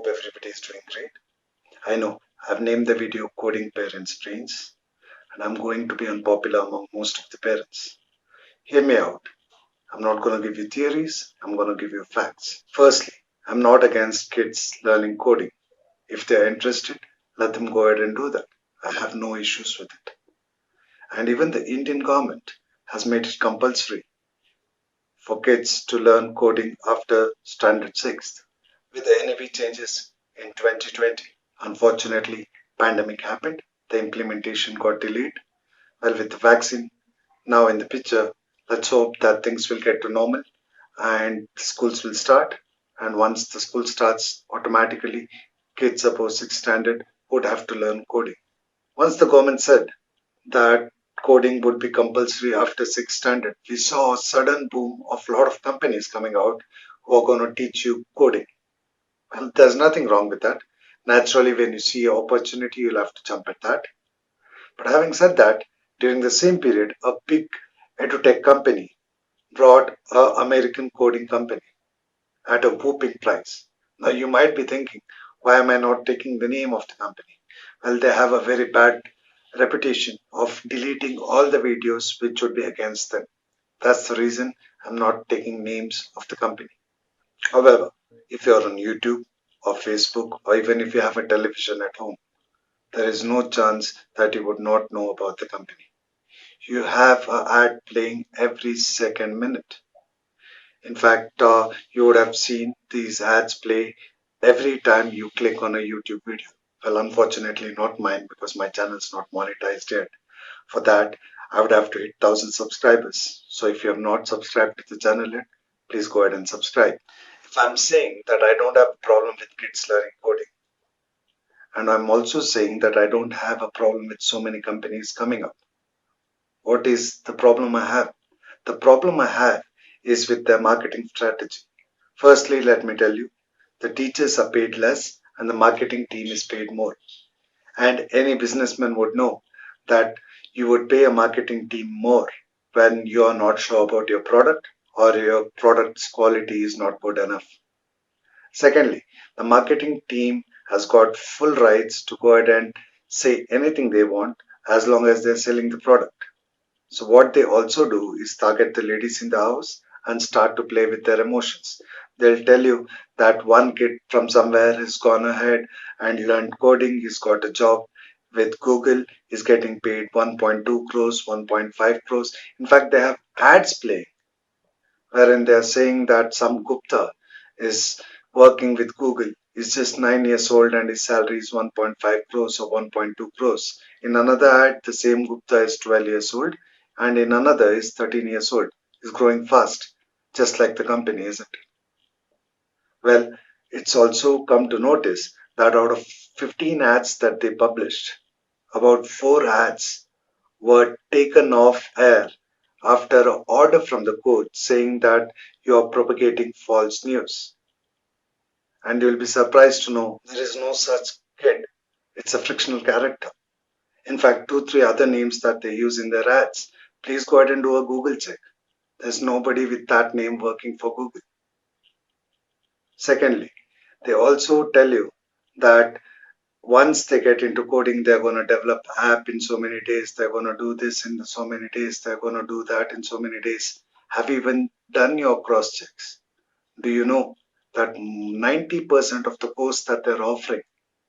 everybody is doing great. I know I've named the video Coding Parents' Brains, and I'm going to be unpopular among most of the parents. Hear me out. I'm not going to give you theories, I'm going to give you facts. Firstly, I'm not against kids learning coding. If they're interested, let them go ahead and do that. I have no issues with it. And even the Indian government has made it compulsory for kids to learn coding after standard 6th with the NAV changes in 2020. Unfortunately, pandemic happened, the implementation got delayed. Well, with the vaccine now in the picture, let's hope that things will get to normal and schools will start. And once the school starts, automatically kids above 6th standard would have to learn coding. Once the government said that coding would be compulsory after 6th standard, we saw a sudden boom of a lot of companies coming out who are going to teach you coding. Well, there's nothing wrong with that. Naturally, when you see an opportunity, you'll have to jump at that. But having said that, during the same period, a big edutech company brought an American coding company at a whooping price. Now, you might be thinking, why am I not taking the name of the company? Well, they have a very bad reputation of deleting all the videos which would be against them. That's the reason I'm not taking names of the company. However, if you're on YouTube or Facebook, or even if you have a television at home, there is no chance that you would not know about the company. You have an ad playing every second minute. In fact, you would have seen these ads play every time you click on a YouTube video. Well, unfortunately, not mine because my channel is not monetized yet. For that, I would have to hit 1,000 subscribers. So if you have not subscribed to the channel yet, please go ahead and subscribe. If I'm saying that I don't have a problem with kids learning coding, and I'm also saying that I don't have a problem with so many companies coming up, what is the problem I have? The problem I have is with their marketing strategy. Firstly, let me tell you, the teachers are paid less and the marketing team is paid more. And any businessman would know that you would pay a marketing team more when you are not sure about your product or your product's quality is not good enough. Secondly, the marketing team has got full rights to go ahead and say anything they want as long as they're selling the product. So what they also do is target the ladies in the house and start to play with their emotions. They'll tell you that one kid from somewhere has gone ahead and learned coding, he's got a job with Google, he's getting paid 1.2 crores, 1.5 crores. In fact, they have ads playing wherein they are saying that some Gupta is working with Google. He's just 9 years old and his salary is 1.5 crores or 1.2 crores. In another ad, the same Gupta is 12 years old and in another is 13 years old. He's growing fast, just like the company, isn't it? Well, it's also come to notice that out of 15 ads that they published, about 4 ads were taken off air after an order from the court saying that you are propagating false news. And you'll be surprised to know there is no such kid. It's a fictional character. In fact, 2, 3 other names that they use in their ads. Please go ahead and do a Google check. There's nobody with that name working for Google. Secondly, they also tell you that once they get into coding, they're going to develop app in so many days. They're going to do this in so many days. They're going to do that in so many days. Have you even done your cross checks? Do you know that 90% of the course that they're offering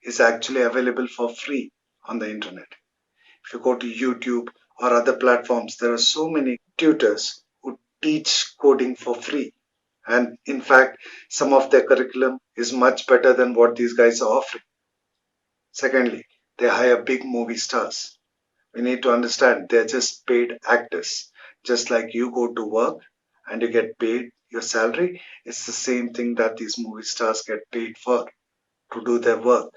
is actually available for free on the internet? If you go to YouTube or other platforms, there are so many tutors who teach coding for free. And in fact, some of their curriculum is much better than what these guys are offering. Secondly, they hire big movie stars. We need to understand they're just paid actors. Just like you go to work and you get paid your salary, it's the same thing that these movie stars get paid for to do their work.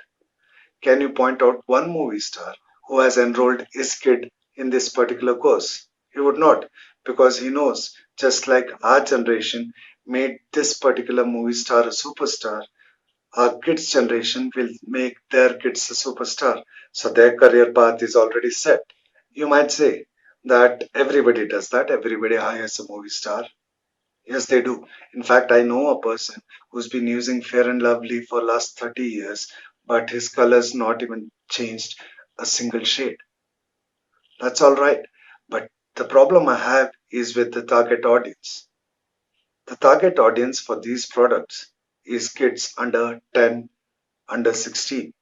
Can you point out one movie star who has enrolled his kid in this particular course? He would not, because he knows, just like our generation made this particular movie star a superstar, our kids' generation will make their kids a superstar. So their career path is already set. You might say that everybody does that, everybody hires a movie star. Yes, they do. In fact, I know a person who's been using Fair and Lovely for last 30 years, but his color's not even changed a single shade. That's all right. But the problem I have is with the target audience. The target audience for these products is kids under 10, under 16,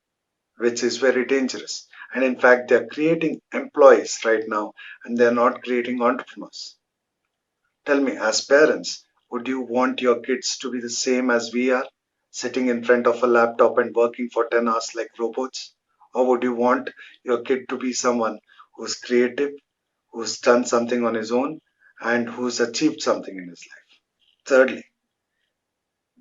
which is very dangerous. And in fact, they're creating employees right now and they're not creating entrepreneurs. Tell me, as parents, would you want your kids to be the same as we are, sitting in front of a laptop and working for 10 hours like robots? Or would you want your kid to be someone who's creative, who's done something on his own, and who's achieved something in his life? Thirdly,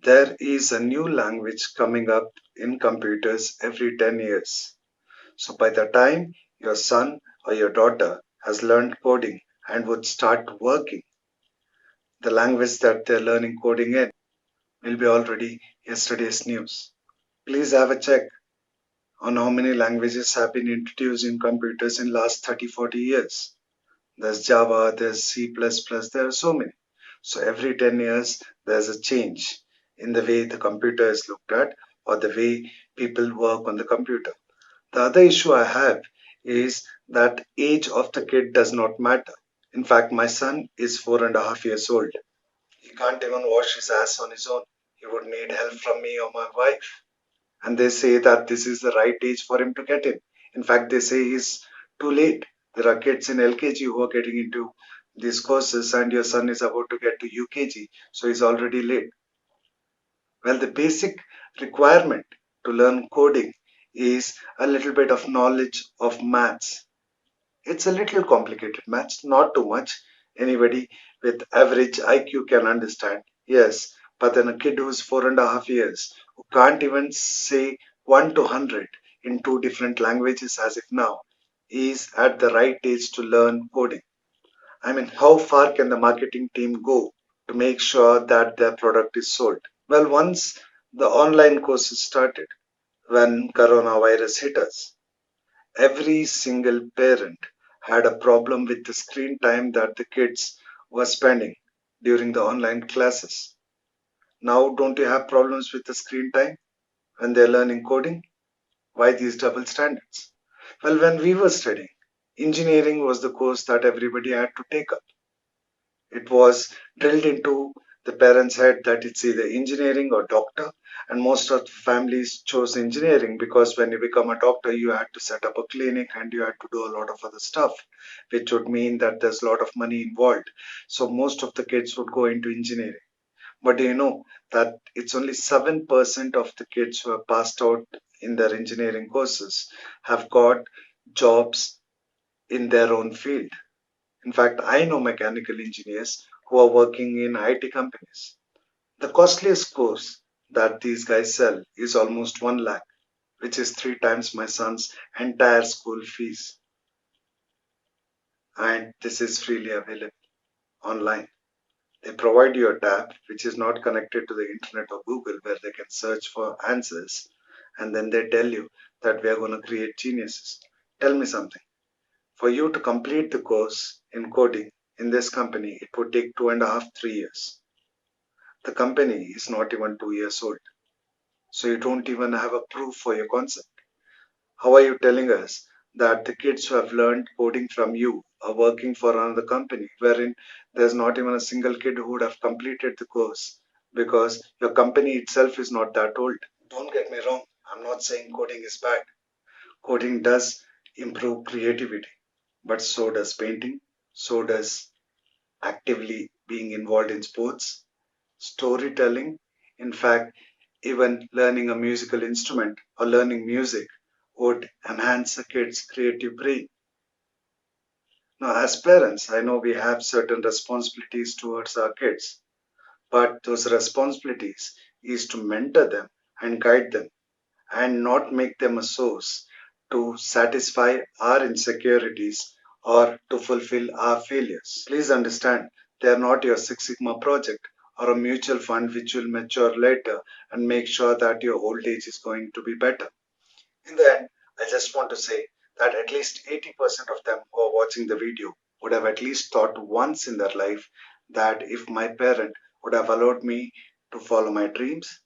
there is a new language coming up in computers every 10 years. So by the time your son or your daughter has learned coding and would start working, the language that they're learning coding in will be already yesterday's news. Please have a check on how many languages have been introduced in computers in last 30-40 years. There's Java, there's C++, there are so many. So every 10 years, there's a change in the way the computer is looked at or the way people work on the computer. The other issue I have is that age of the kid does not matter. In fact, my son is 4.5 years old. He can't even wash his ass on his own. He would need help from me or my wife. And they say that this is the right age for him to get in. In fact, they say he's too late. There are kids in LKG who are getting into these courses, and your son is about to get to UKG, so he's already late. Well, the basic requirement to learn coding is a little bit of knowledge of maths. It's a little complicated maths, not too much. Anybody with average IQ can understand. Yes, but then a kid who's 4.5 years, who can't even say 1 to 100 in two different languages as if now, is at the right age to learn coding. I mean, how far can the marketing team go to make sure that their product is sold? Well, once the online courses started, when coronavirus hit us, every single parent had a problem with the screen time that the kids were spending during the online classes. Now, don't you have problems with the screen time when they're learning coding? Why these double standards? Well, when we were studying, engineering was the course that everybody had to take up. It was drilled into the parents' head that it's either engineering or doctor, and most of the families chose engineering because when you become a doctor, you had to set up a clinic and you had to do a lot of other stuff, which would mean that there's a lot of money involved. So most of the kids would go into engineering. But do you know that it's only 7% of the kids who have passed out in their engineering courses have got jobs in their own field? In fact, I know mechanical engineers who are working in IT companies. The costliest course that these guys sell is almost 1 lakh, which is 3 times my son's entire school fees. And this is freely available online. They provide you a tab which is not connected to the internet or Google where they can search for answers. And then they tell you that we are going to create geniuses. Tell me something. For you to complete the course in coding in this company, it would take 2.5, 3 years. The company is not even 2 years old. So you don't even have a proof for your concept. How are you telling us that the kids who have learned coding from you are working for another company wherein there's not even a single kid who would have completed the course because your company itself is not that old? Don't get me wrong. I'm not saying coding is bad. Coding does improve creativity, but so does painting, so does actively being involved in sports, storytelling. In fact, even learning a musical instrument or learning music would enhance a kid's creative brain. Now, as parents, I know we have certain responsibilities towards our kids, but those responsibilities is to mentor them and guide them and not make them a source to satisfy our insecurities or to fulfill our failures. Please understand, they are not your Six Sigma project or a mutual fund which will mature later and make sure that your old age is going to be better. In the end, I just want to say that at least 80% of them who are watching the video would have at least thought once in their life that if my parent would have allowed me to follow my dreams,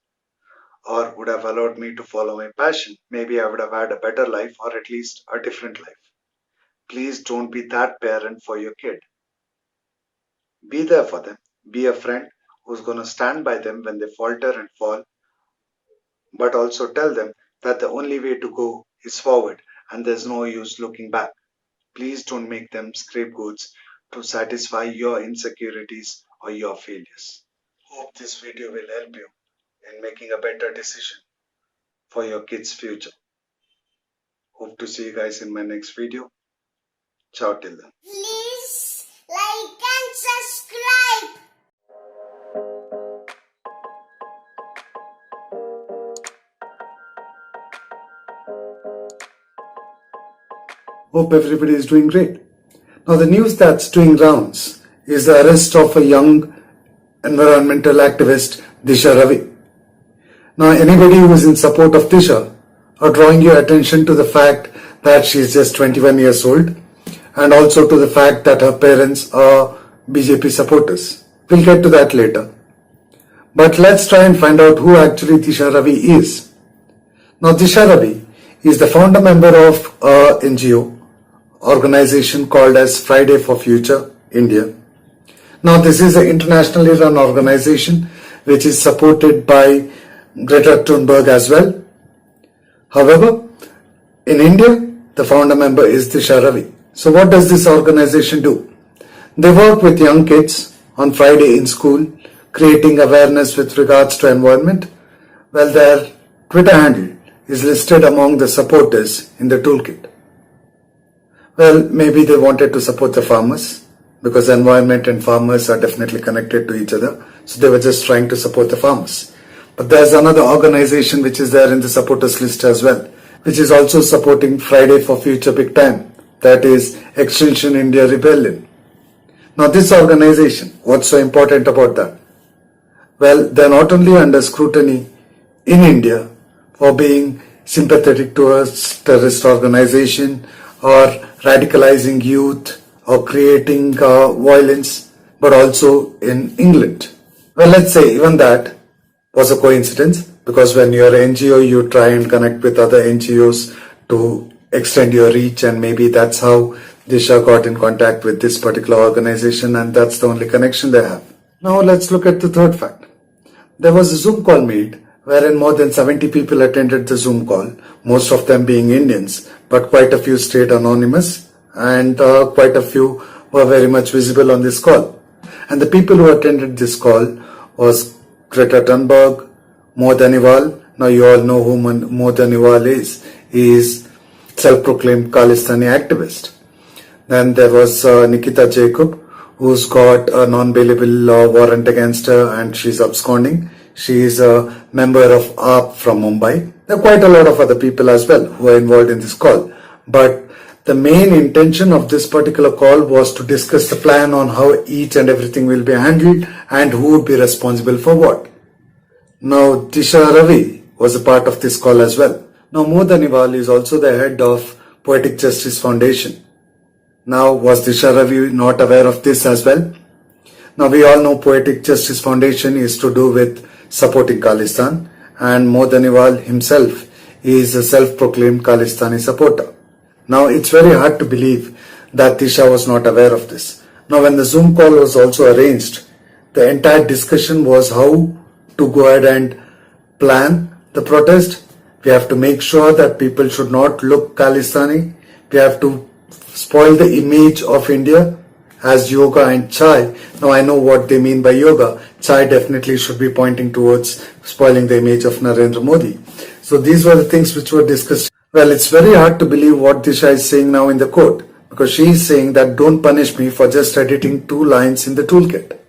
or would have allowed me to follow my passion. Maybe I would have had a better life, or at least a different life. Please don't be that parent for your kid. Be there for them. Be a friend who's going to stand by them when they falter and fall, but also tell them that the only way to go is forward and there's no use looking back. Please don't make them scapegoats to satisfy your insecurities or your failures. Hope this video will help you in making a better decision for your kids' future. Hope to see you guys in my next video. Ciao till then. Please like and subscribe. Hope everybody is doing great. Now the news that's doing rounds is the arrest of a young environmental activist, Disha Ravi. Now anybody who is in support of Disha are drawing your attention to the fact that she is just 21 years old and also to the fact that her parents are BJP supporters. We'll get to that later. But let's try and find out who actually Disha Ravi is. Now Disha Ravi is the founder member of a NGO organization called as Friday for Future India. Now this is an internationally run organization which is supported by Greta Thunberg as well. However, in India, the founder member is Disha Ravi. So what does this organization do? They work with young kids on Friday in school, creating awareness with regards to environment. Well, their Twitter handle is listed among the supporters in the toolkit. Well, maybe they wanted to support the farmers because environment and farmers are definitely connected to each other. So they were just trying to support the farmers. But there's another organization which is there in the supporters list as well, which is also supporting Friday for Future big time. That is Extinction India Rebellion. Now this organization, what's so important about that? Well, they're not only under scrutiny in India for being sympathetic towards terrorist organization or radicalizing youth or creating violence, but also in England. Well, let's say even that was a coincidence, because when you're an NGO, you try and connect with other NGOs to extend your reach, and maybe that's how Disha got in contact with this particular organization, and that's the only connection they have. Now let's look at the third fact. There was a Zoom call made wherein more than 70 people attended the Zoom call, most of them being Indians, but quite a few stayed anonymous and quite a few were very much visible on this call. And the people who attended this call was Greta Thunberg, Modaniwal. Now you all know who Modaniwal is. He is self-proclaimed Khalistani activist. Then there was Nikita Jacob, who's got a non-bailable warrant against her and she's absconding. She is a member of AAP from Mumbai. There are quite a lot of other people as well who are involved in this call. But the main intention of this particular call was to discuss the plan on how each and everything will be handled and who would be responsible for what. Now, Disha Ravi was a part of this call as well. Now, Modaniwal is also the head of Poetic Justice Foundation. Now, was Disha Ravi not aware of this as well? Now, we all know Poetic Justice Foundation is to do with supporting Khalistan, and Modaniwal himself is a self-proclaimed Khalistani supporter. Now, it's very hard to believe that Disha was not aware of this. Now, when the Zoom call was also arranged, the entire discussion was how to go ahead and plan the protest. We have to make sure that people should not look Khalistani. We have to spoil the image of India as yoga and chai. Now I know what they mean by yoga. Chai definitely should be pointing towards spoiling the image of Narendra Modi. So these were the things which were discussed. Well, it's very hard to believe what Disha is saying now in the court, because she is saying that don't punish me for just editing 2 lines in the toolkit.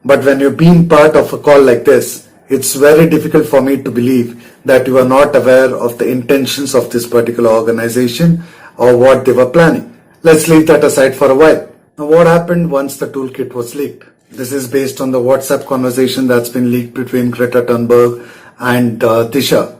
But when you've been part of a call like this, it's very difficult for me to believe that you are not aware of the intentions of this particular organization or what they were planning. Let's leave that aside for a while. Now, what happened once the toolkit was leaked? This is based on the WhatsApp conversation that's been leaked between Greta Thunberg and Disha.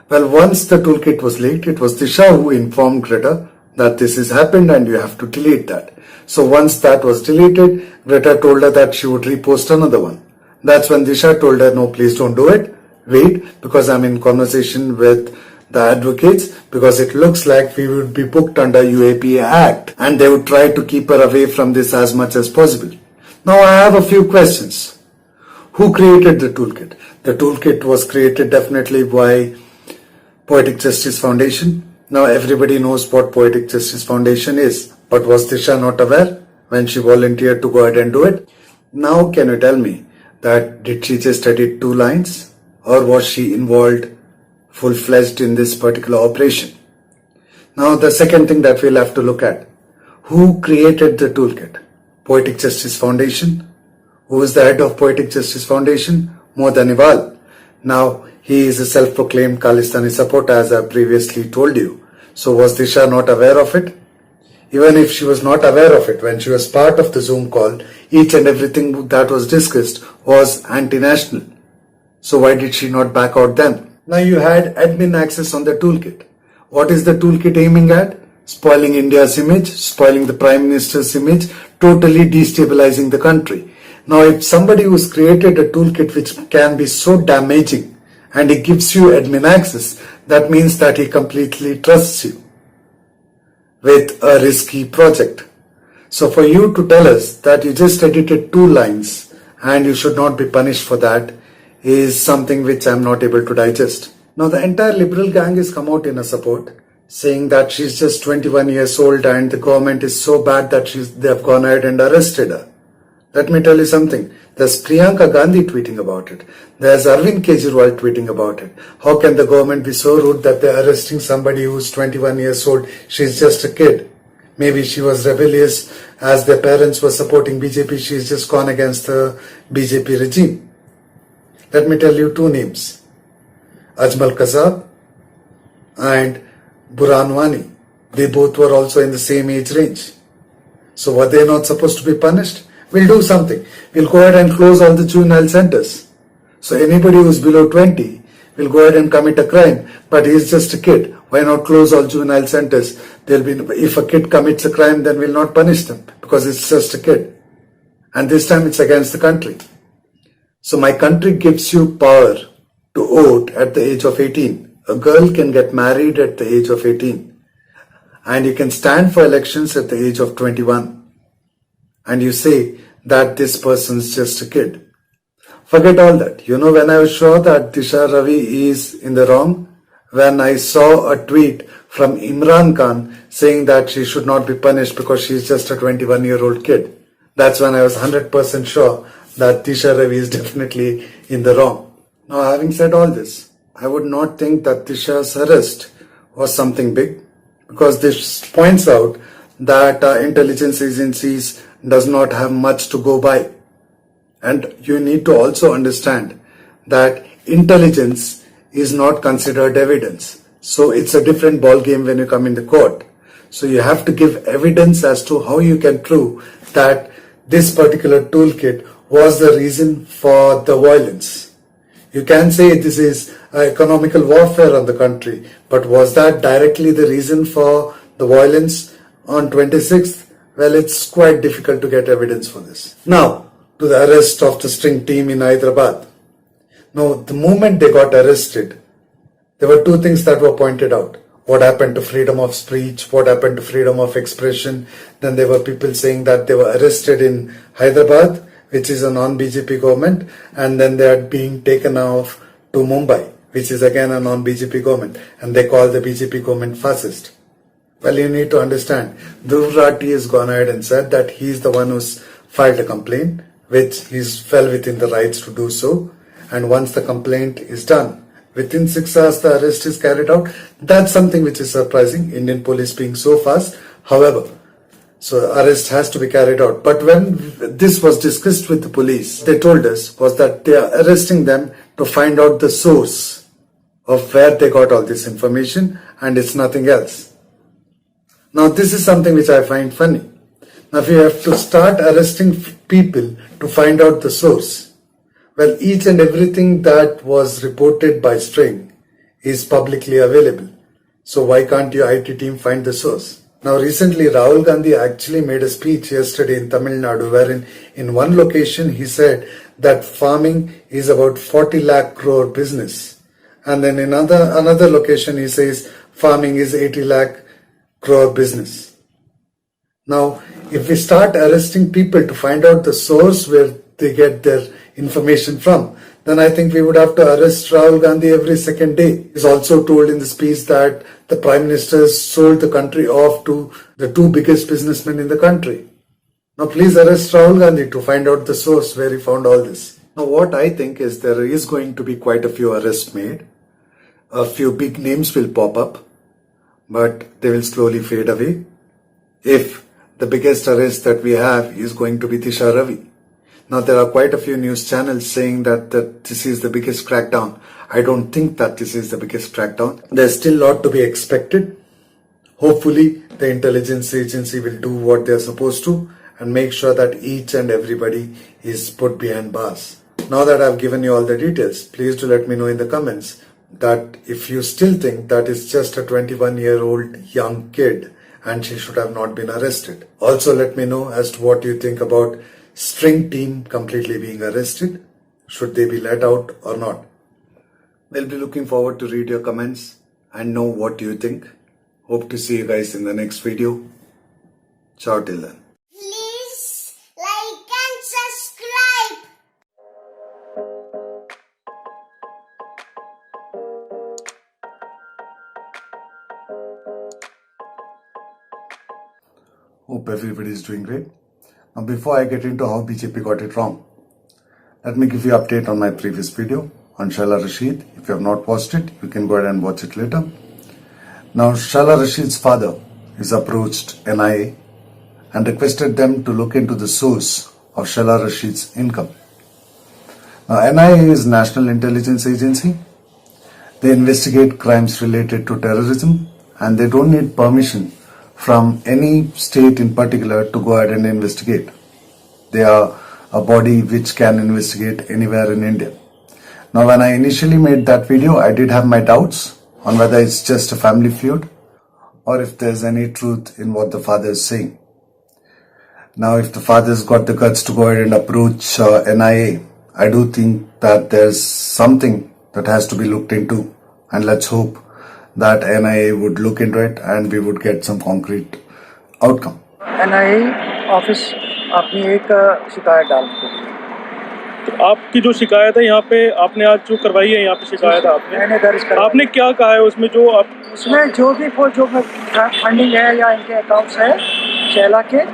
Well, once the toolkit was leaked, it was Disha who informed Greta that this has happened and you have to delete that. So once that was deleted, Greta told her that she would repost another one. That's when Disha told her, no, please don't do it. Wait, because I'm in conversation with the advocates, because it looks like we would be booked under UAPA Act and they would try to keep her away from this as much as possible. Now I have a few questions. Who created the toolkit? The toolkit was created definitely by Poetic Justice Foundation. Now everybody knows what Poetic Justice Foundation is, but was Disha not aware when she volunteered to go ahead and do it? Now can you tell me that did she just edit 2 lines, or was she involved full-fledged in this particular operation? Now the second thing that we'll have to look at, who created the toolkit? Poetic Justice Foundation. Who is the head of Poetic Justice Foundation? Modaniwal. Now he is a self-proclaimed Khalistani supporter, as I previously told you. So was Disha not aware of it? Even if she was not aware of it, when she was part of the Zoom call, each and everything that was discussed was anti-national. So why did she not back out then? Now you had admin access on the toolkit. What is the toolkit aiming at? Spoiling India's image, spoiling the Prime Minister's image, totally destabilizing the country. Now if somebody who's created a toolkit which can be so damaging and he gives you admin access, that means that he completely trusts you with a risky project. So for you to tell us that you just edited 2 lines and you should not be punished for that is something which I'm not able to digest. Now the entire liberal gang has come out in her support, saying that she's just 21 years old and the government is so bad that they have gone ahead and arrested her. Let me tell you something. There's Priyanka Gandhi tweeting about it. There's Arvind Kejriwal tweeting about it. How can the government be so rude that they're arresting somebody who's 21 years old? She's just a kid. Maybe she was rebellious as their parents were supporting BJP. She's just gone against the BJP regime. Let me tell you 2 names. Ajmal Kasab and Burhanwani. They both were also in the same age range. So were they not supposed to be punished? We'll do something. We'll go ahead and close all the juvenile centers. So anybody who's below 20 will go ahead and commit a crime, but he's just a kid. Why not close all juvenile centers? If a kid commits a crime, then we'll not punish them because it's just a kid. And this time it's against the country. So my country gives you power to vote at the age of 18. A girl can get married at the age of 18. And you can stand for elections at the age of 21. And you say that this person's just a kid. Forget all that. You know, when I was sure that Disha Ravi is in the wrong, when I saw a tweet from Imran Khan saying that she should not be punished because she's just a 21-year-old kid, that's when I was 100% sure that Disha Ravi is definitely in the wrong. Now, having said all this, I would not think that Disha's arrest was something big, because this points out that intelligence agencies does not have much to go by. And you need to also understand that intelligence is not considered evidence. So it's a different ball game when you come in the court. So you have to give evidence as to how you can prove that this particular toolkit was the reason for the violence. You can say this is economical warfare on the country, but was that directly the reason for the violence on 26th? Well, it's quite difficult to get evidence for this. Now, to the arrest of the string team in Hyderabad. Now, the moment they got arrested, there were 2 things that were pointed out. What happened to freedom of speech? What happened to freedom of expression? Then there were people saying that they were arrested in Hyderabad, which is a non-BJP government, and then they are being taken off to Mumbai, which is again a non-BJP government, and they call the BJP government fascist. Well, you need to understand, Dhruv Rathi has gone ahead and said that he's the one who's filed a complaint, which he's well within the rights to do so. And once the complaint is done, within 6 hours the arrest is carried out. That's something which is surprising, Indian police being so fast. However, so arrest has to be carried out. But when this was discussed with the police, they told us was that they are arresting them to find out the source of where they got all this information, and it's nothing else. Now this is something which I find funny. Now if you have to start arresting people to find out the source, well, each and everything that was reported by String is publicly available. So why can't your IT team find the source? Now recently Rahul Gandhi actually made a speech yesterday in Tamil Nadu wherein in one location he said that farming is about 40 lakh crore business, and then in another location he says farming is 80 lakh crore business. Now if we start arresting people to find out the source where they get their information from, then I think we would have to arrest Rahul Gandhi every second day. He's also told in the speech that the Prime Minister sold the country off to the two biggest businessmen in the country. Now please arrest Rahul Gandhi to find out the source where he found all this. Now what I think is there is going to be quite a few arrests made. A few big names will pop up, but they will slowly fade away. If the biggest arrest that we have is going to be Disha Ravi. Now there are quite a few news channels saying that this is the biggest crackdown. I don't think that this is the biggest crackdown. There's still a lot to be expected. Hopefully the intelligence agency will do what they're supposed to and make sure that each and everybody is put behind bars. Now that I've given you all the details, please do let me know in the comments that if you still think that it's just a 21-year-old young kid and she should have not been arrested. Also let me know as to what you think about string team completely being arrested. Should they be let out or not? We'll be looking forward to read your comments and know what you think. Hope to see you guys in the next video. Ciao till then. Please like and subscribe. Hope everybody is doing great. Now before I get into how BJP got it wrong, let me give you an update on my previous video on Shaila Rashid. If you have not watched it, you can go ahead and watch it later. Now Shaila Rashid's father is approached NIA and requested them to look into the source of Shaila Rashid's income. Now NIA is National Intelligence Agency. They investigate crimes related to terrorism and they don't need permission from any state in particular to go ahead and investigate. They are a body which can investigate anywhere in India. Now when I initially made that video, I did have my doubts on whether it's just a family feud or if there's any truth in what the father is saying. Now if the father's got the guts to go ahead and approach NIA, I do think that there's something that has to be looked into, and let's hope that NIA would look into it and we would get some concrete outcome. NIA office अपनी एक शिकायत डाल दी। तो आपकी जो शिकायत है यहाँ पे आपने आज जो करवाई है यहाँ पे शिकायत मैंने दर्ज करवाई। आपने क्या कहा है उसमें जो आप उसमें जो भी जो फंडिंग है या इनके अकाउंट्स है शैला के,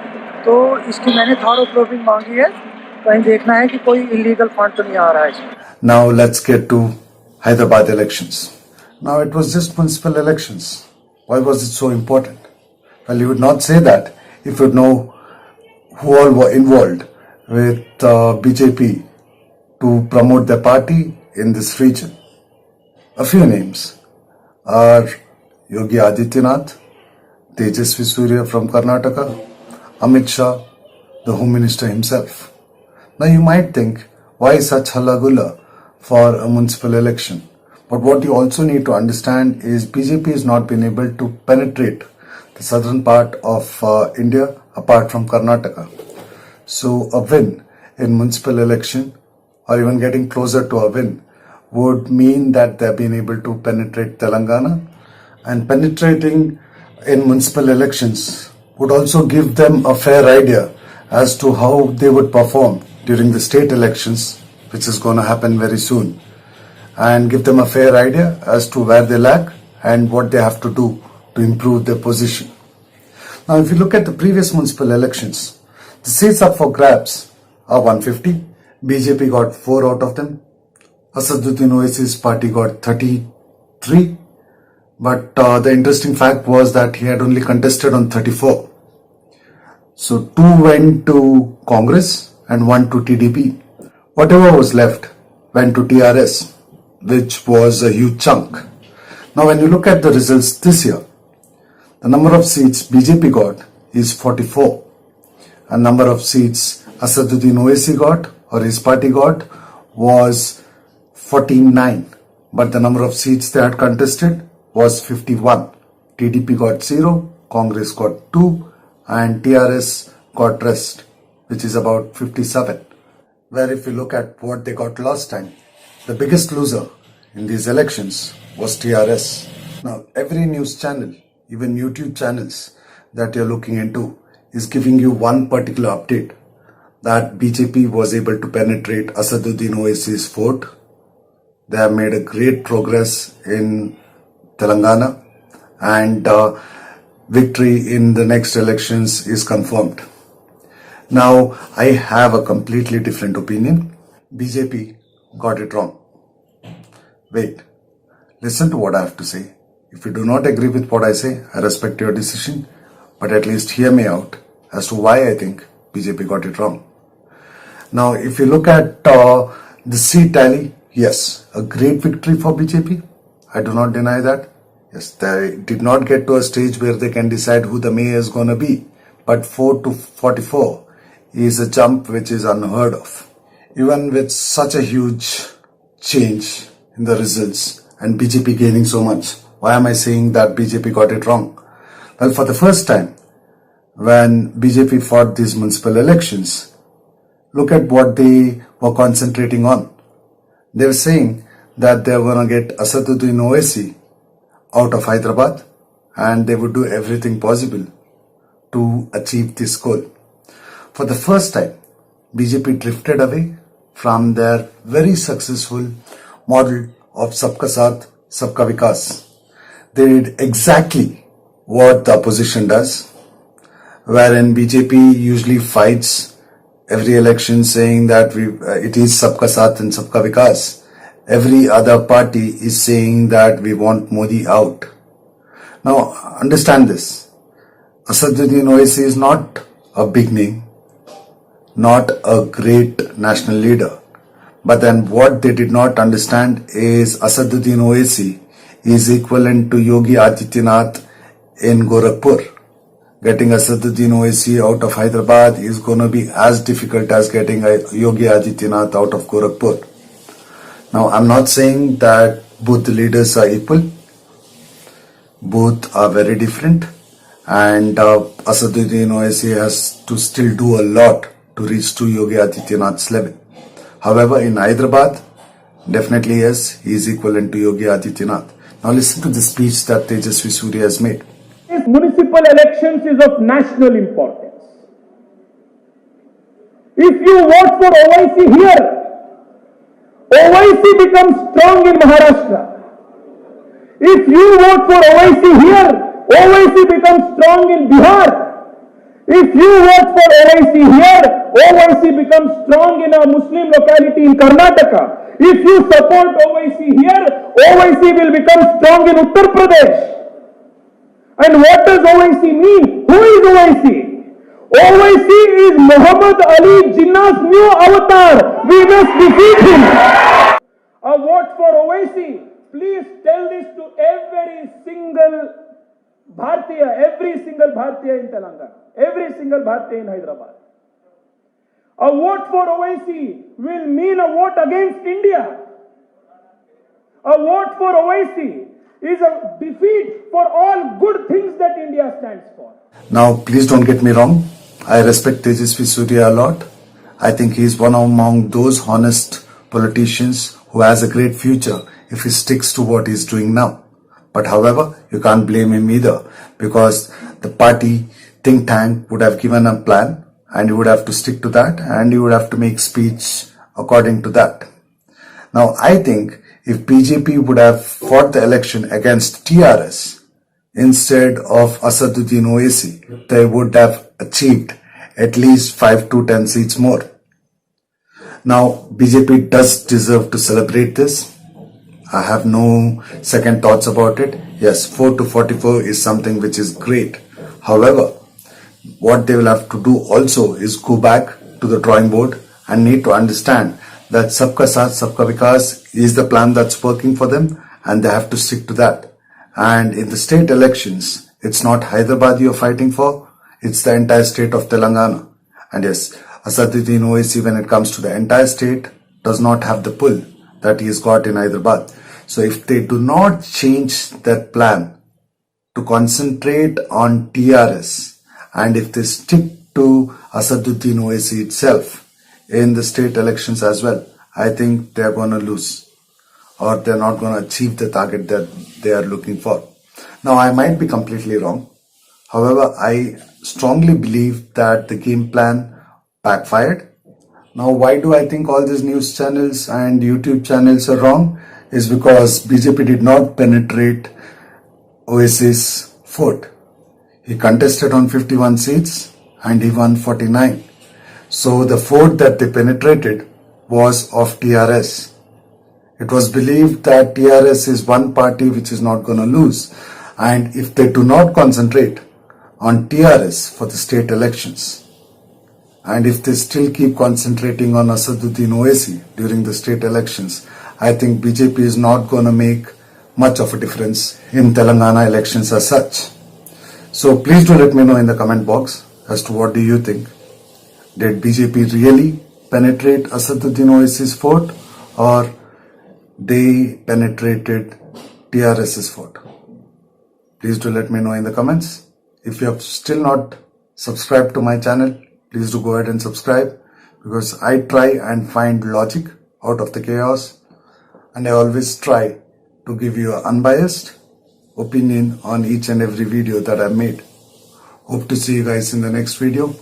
तो इसकी मैंने थॉरो प्रूफिंग मांगी है। कहीं देखना है कि कोई इलीगल फंड तो नहीं आ रहा है इसमें। Now let's get to Hyderabad elections. Now it was just municipal elections. Why was it so important? Well, you would not say that if you know who all were involved with BJP to promote their party in this region. A few names are Yogi Adityanath, Tejasvi Surya from Karnataka, Amit Shah, the Home Minister himself. Now you might think, why such halagulla for a municipal election? But what you also need to understand is BJP has not been able to penetrate the southern part of India apart from Karnataka. So a win in municipal election or even getting closer to a win would mean that they've been able to penetrate Telangana, and penetrating in municipal elections would also give them a fair idea as to how they would perform during the state elections, which is going to happen very soon, and give them a fair idea as to where they lack and what they have to do to improve their position. Now, if you look at the previous municipal elections, the seats up for grabs are 150. BJP got 4 out of them. Asaduddin Owaisi's party got 33. But the interesting fact was that he had only contested on 34. So 2 went to Congress and 1 to TDP. Whatever was left went to TRS, which was a huge chunk. Now when you look at the results this year, the number of seats BJP got is 44. And number of seats Asaduddin Owaisi got or his party got was 49. But the number of seats they had contested was 51. TDP got 0 Congress got 2 and TRS got rest, which is about 57. Where if you look at what they got last time, the biggest loser in these elections was TRS. Now every news channel, even YouTube channels that you're looking into, is giving you one particular update, that BJP was able to penetrate Asaduddin Owaisi's fort. They have made a great progress in Telangana, and victory in the next elections is confirmed. Now, I have a completely different opinion. BJP got it wrong. Wait, listen to what I have to say. If you do not agree with what I say, I respect your decision, but at least hear me out as to why I think BJP got it wrong. Now, if you look at the seat tally, yes, a great victory for BJP. I do not deny that. Yes, they did not get to a stage where they can decide who the mayor is going to be. But 4 to 44 is a jump which is unheard of. Even with such a huge change in the results and BJP gaining so much, why am I saying that BJP got it wrong? Well, for the first time, when BJP fought these municipal elections, look at what they were concentrating on. They were saying that they were going to get Asaduddin Owaisi out of Hyderabad and they would do everything possible to achieve this goal. For the first time, BJP drifted away from their very successful model of Sabka Saath, Sabka Vikas. They did exactly what the opposition does, wherein BJP usually fights every election saying that it is Sabka Saath and Sabka Vikas. Every other party is saying that we want Modi out. Now, understand this. Asaduddin Owaisi is not a big name, not a great national leader. But then what they did not understand is Asaduddin Owaisi is equivalent to Yogi Adityanath in Gorakhpur. Getting Asaduddin Owaisi out of Hyderabad is going to be as difficult as getting Yogi Adityanath out of Gorakhpur. Now, I'm not saying that both the leaders are equal. Both are very different. And Asaduddin Owaisi has to still do a lot to reach to Yogi Adityanath's level. However, in Hyderabad, definitely yes, he is equivalent to Yogi Adityanath. Now listen to the speech that Tejasvi Surya has made. Municipal elections is of national importance. If you vote for Owaisi here, Owaisi becomes strong in Maharashtra. If you vote for Owaisi here, Owaisi becomes strong in Bihar. If you vote for Owaisi here, Owaisi becomes strong in a Muslim locality in Karnataka. If you support Owaisi here, Owaisi will become strong in Uttar Pradesh. And what does Owaisi mean? Who is Owaisi? Owaisi is Muhammad Ali Jinnah's new avatar. We must defeat him. A vote for Owaisi. Please tell this to every single Bharatiya in Telangana, every single Bharatiya in Hyderabad. A vote for Owaisi will mean a vote against India. A vote for Owaisi is a defeat for all good things that India stands for. Now, please don't get me wrong. I respect Tejasvi Surya a lot. I think he is one among those honest politicians who has a great future if he sticks to what he's doing now. But however, you can't blame him either, because the party think tank would have given a plan and you would have to stick to that and you would have to make speech according to that. Now, I think if BJP would have fought the election against TRS instead of Asaduddin Owaisi, they would have achieved at least 5 to 10 seats more. Now, BJP does deserve to celebrate this. I have no second thoughts about it. Yes, 4 to 44 is something which is great. However, what they will have to do also is go back to the drawing board and need to understand that Sabka Saath, Sabka Vikas is the plan that's working for them and they have to stick to that. And in the state elections, it's not Hyderabad you're fighting for, it's the entire state of Telangana. And yes, Asaduddin Owaisi, when it comes to the entire state, does not have the pull that he has got in Hyderabad. So if they do not change that plan to concentrate on TRS, and if they stick to Asaduddin Owaisi itself in the state elections as well, I think they're going to lose, or they're not going to achieve the target that they are looking for. Now, I might be completely wrong. However, I strongly believe that the game plan backfired. Now, why do I think all these news channels and YouTube channels are wrong? Is because BJP did not penetrate Oasis' fort. He contested on 51 seats and he won 49. So the fort that they penetrated was of TRS. It was believed that TRS is one party which is not going to lose, and if they do not concentrate on TRS for the state elections, and if they still keep concentrating on Asaduddin Owaisi during the state elections, I think BJP is not going to make much of a difference in Telangana elections as such. So please do let me know in the comment box as to what do you think. Did BJP really penetrate Asaduddin Owaisi's fort, or they penetrated TRS's fort? Please do let me know in the comments. If you have still not subscribed to my channel, please do go ahead and subscribe, because I try and find logic out of the chaos, and I always try to give you an unbiased opinion on each and every video that I've made. Hope to see you guys in the next video.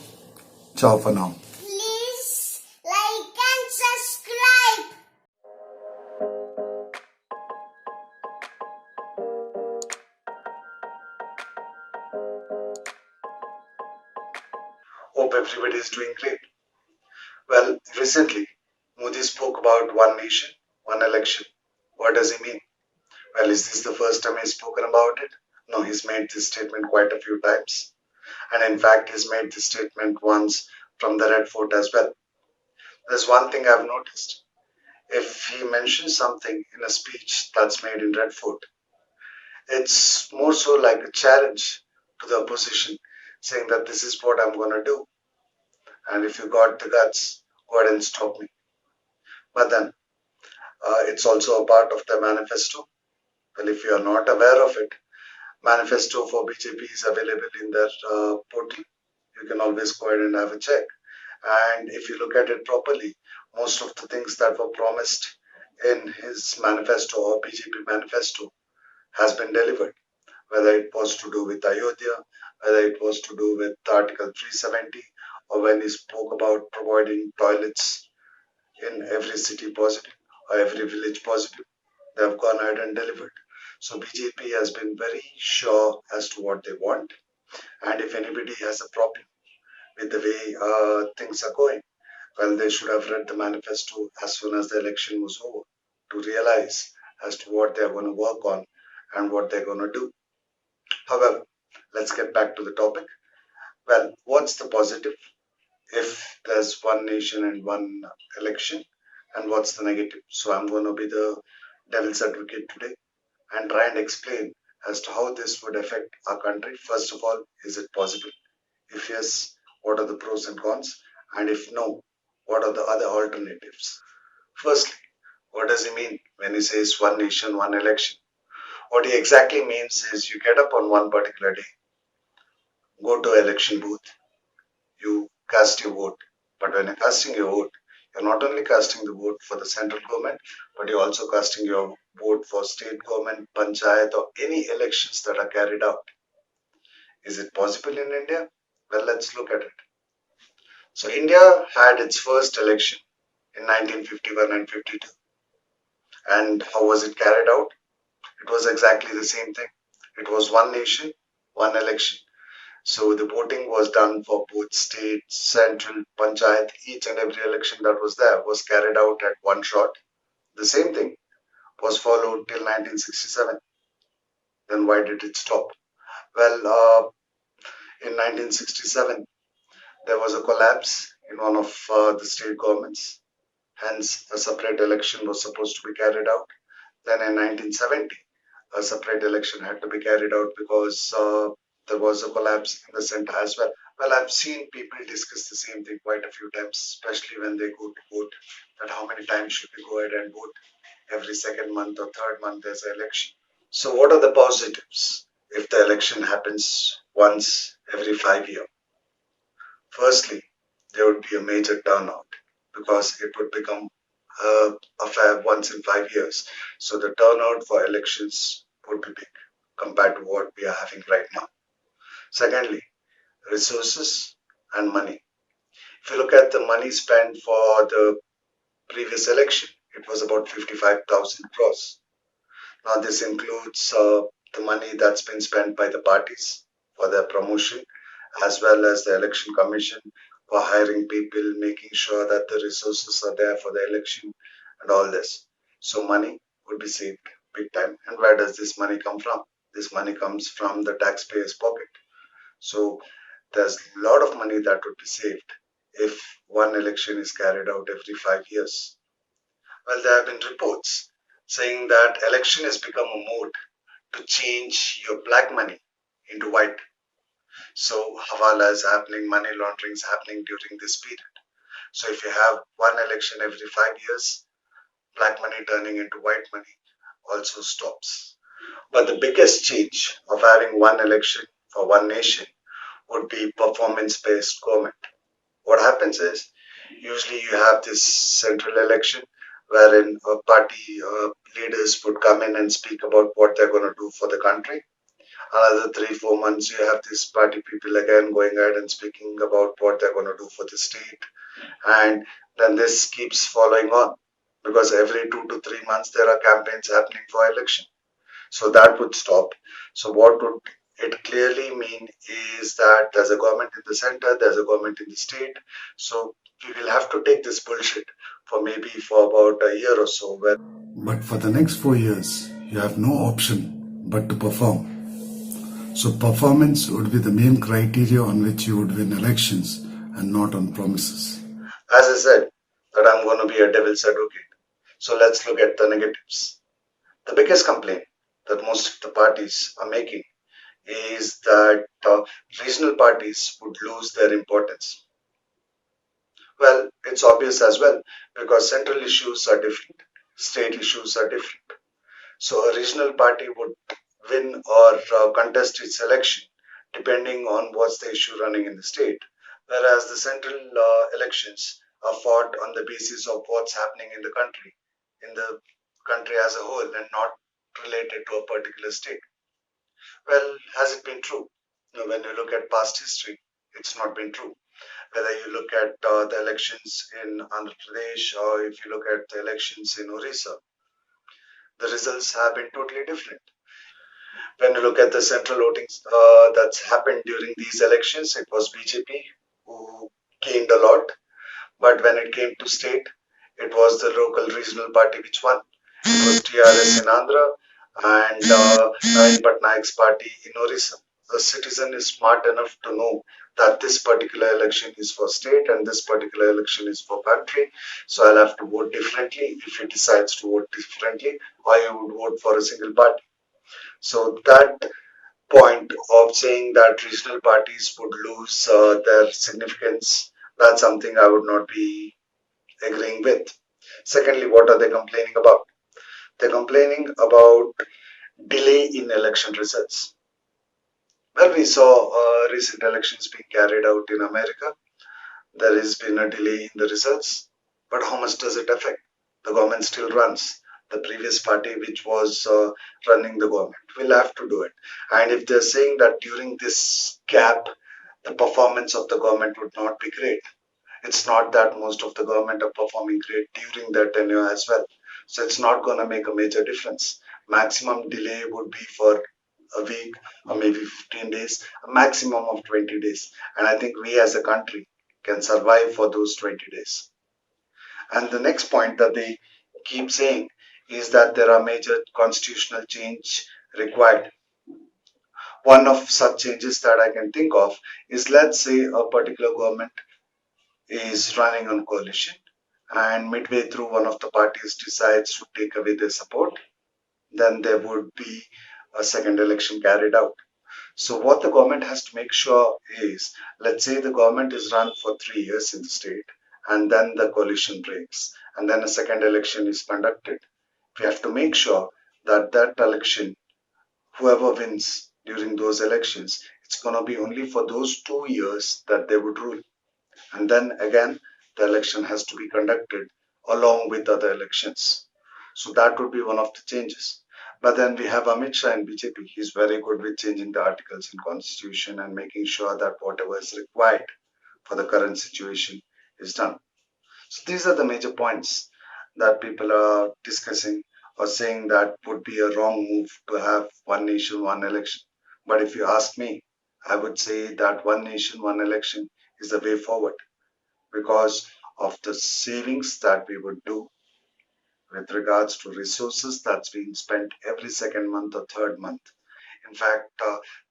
Ciao for now. Please like and subscribe. Hope everybody is doing great. Well, recently, Modi spoke about one nation, one election. What does he mean? Well, is this the first time he's spoken about it? No, he's made this statement quite a few times. And in fact, he's made this statement once from the Red Fort as well. There's one thing I've noticed. If he mentions something in a speech that's made in Red Fort, it's more so like a challenge to the opposition, saying that this is what I'm going to do. And if you got the guts, go ahead and stop me. But then, it's also a part of the manifesto. Well, if you are not aware of it, manifesto for BJP is available in their portal. You can always go ahead and have a check. And if you look at it properly, most of the things that were promised in his manifesto or BJP manifesto has been delivered, whether it was to do with Ayodhya, whether it was to do with Article 370, or when he spoke about providing toilets in every city possible or every village possible. They have gone ahead and delivered. So BJP has been very sure as to what they want, and if anybody has a problem with the way things are going, well, they should have read the manifesto as soon as the election was over to realize as to what they're going to work on and what they're going to do. However, let's get back to the topic. Well, what's the positive if there's one nation and one election, and what's the negative? So I'm going to be the devil's advocate today and try and explain as to how this would affect our country. First of all, is it possible? If yes, what are the pros and cons? And if no, what are the other alternatives? Firstly, what does he mean when he says one nation, one election? What he exactly means is you get up on one particular day, go to election booth, you cast your vote. But when you're casting your vote, you're not only casting the vote for the central government, but you're also casting your vote for state government, panchayat, or any elections that are carried out. Is it possible in India? Well, let's look at it. So India had its first election in 1951 and 52. And how was it carried out? It was exactly the same thing. It was one nation, one election. So the voting was done for both state, central, panchayat. Each and every election that was there was carried out at one shot. The same thing was followed till 1967. Then why did it stop? Well, in 1967, there was a collapse in one of the state governments. Hence, a separate election was supposed to be carried out. Then in 1970, a separate election had to be carried out because there was a collapse in the center as well. Well, I've seen people discuss the same thing quite a few times, especially when they go to vote, that how many times should we go ahead and vote? Every second month or third month there's an election. So what are the positives? if the election happens once every 5 years? Firstly, there would be a major turnout because it would become affair once in 5 years. So the turnout for elections would be big compared to what we are having right now. Secondly, resources and money. If you look at the money spent for the previous election, it was about 55,000 crores. Now this includes the money that's been spent by the parties for their promotion, as well as the election commission for hiring people, making sure that the resources are there for the election and all this. So money would be saved big time. And where does this money come from? This money comes from the taxpayer's pocket. So there's a lot of money that would be saved if one election is carried out every 5 years. Well, there have been reports saying that election has become a mode to change your black money into white. So hawala is happening, money laundering is happening during this period. So if you have one election every 5 years, black money turning into white money also stops. But the biggest change of having one election for one nation would be performance-based government. What happens is, usually you have this central election wherein party leaders would come in and speak about what they're going to do for the country. Another 3 4 months, you have these party people again going ahead and speaking about what they're going to do for the state. And then this keeps following on because every 2 to 3 months there are campaigns happening for election. So that would stop. So what would it clearly mean is that there's a government in the center, there's a government in the state. So we will have to take this bullshit for maybe for about a year or so. But for the next 4 years, you have no option but to perform. So performance would be the main criteria on which you would win elections and not on promises. As I said, that I'm going to be a devil's advocate. So let's look at the negatives. The biggest complaint that most of the parties are making is that regional parties would lose their importance. Well, it's obvious as well because central issues are different, state issues are different. So a regional party would win or contest its election depending on what's the issue running in the state, whereas the central elections are fought on the basis of what's happening in the country as a whole, and not related to a particular state. Well, has it been true? No, when you look at past history, it's not been true. Whether you look at the elections in Andhra Pradesh or if you look at the elections in Orissa, the results have been totally different. When you look at the central voting that's happened during these elections, it was BJP who gained a lot. But when it came to state, it was the local regional party which won. It was TRS in Andhra and Navin Patnaik's party in Orissa. The citizen is smart enough to know that this particular election is for state and this particular election is for country. So I'll have to vote differently if he decides to vote differently, or he would vote for a single party. So that point of saying that regional parties would lose their significance, that's something I would not be agreeing with. Secondly, what are they complaining about? They're complaining about delay in election results. Well, we saw recent elections being carried out in America. There has been a delay in the results, but how much does it affect? The government still runs. The previous party, which was running the government, will have to do it. And if they're saying that during this gap, the performance of the government would not be great, it's not that most of the government are performing great during their tenure as well. So it's not going to make a major difference. Maximum delay would be for a week or maybe 15 days, a maximum of 20 days. And I think we as a country can survive for those 20 days. And the next point that they keep saying is that there are major constitutional change required. One of such changes that I can think of is, let's say a particular government is running on coalition and midway through one of the parties decides to take away their support, then there would be a second election carried out. So what the government has to make sure is, let's say the government is run for 3 years in the state and then the coalition breaks and then a second election is conducted. We have to make sure that that election, whoever wins during those elections, it's going to be only for those 2 years that they would rule. And then again, the election has to be conducted along with other elections. So that would be one of the changes. But then we have Amit Shah in BJP. He's very good with changing the articles in constitution and making sure that whatever is required for the current situation is done. So these are the major points that people are discussing or saying that would be a wrong move to have one nation, one election. But if you ask me, I would say that one nation, one election is the way forward because of the savings that we would do with regards to resources that's being spent every second month or third month. In fact,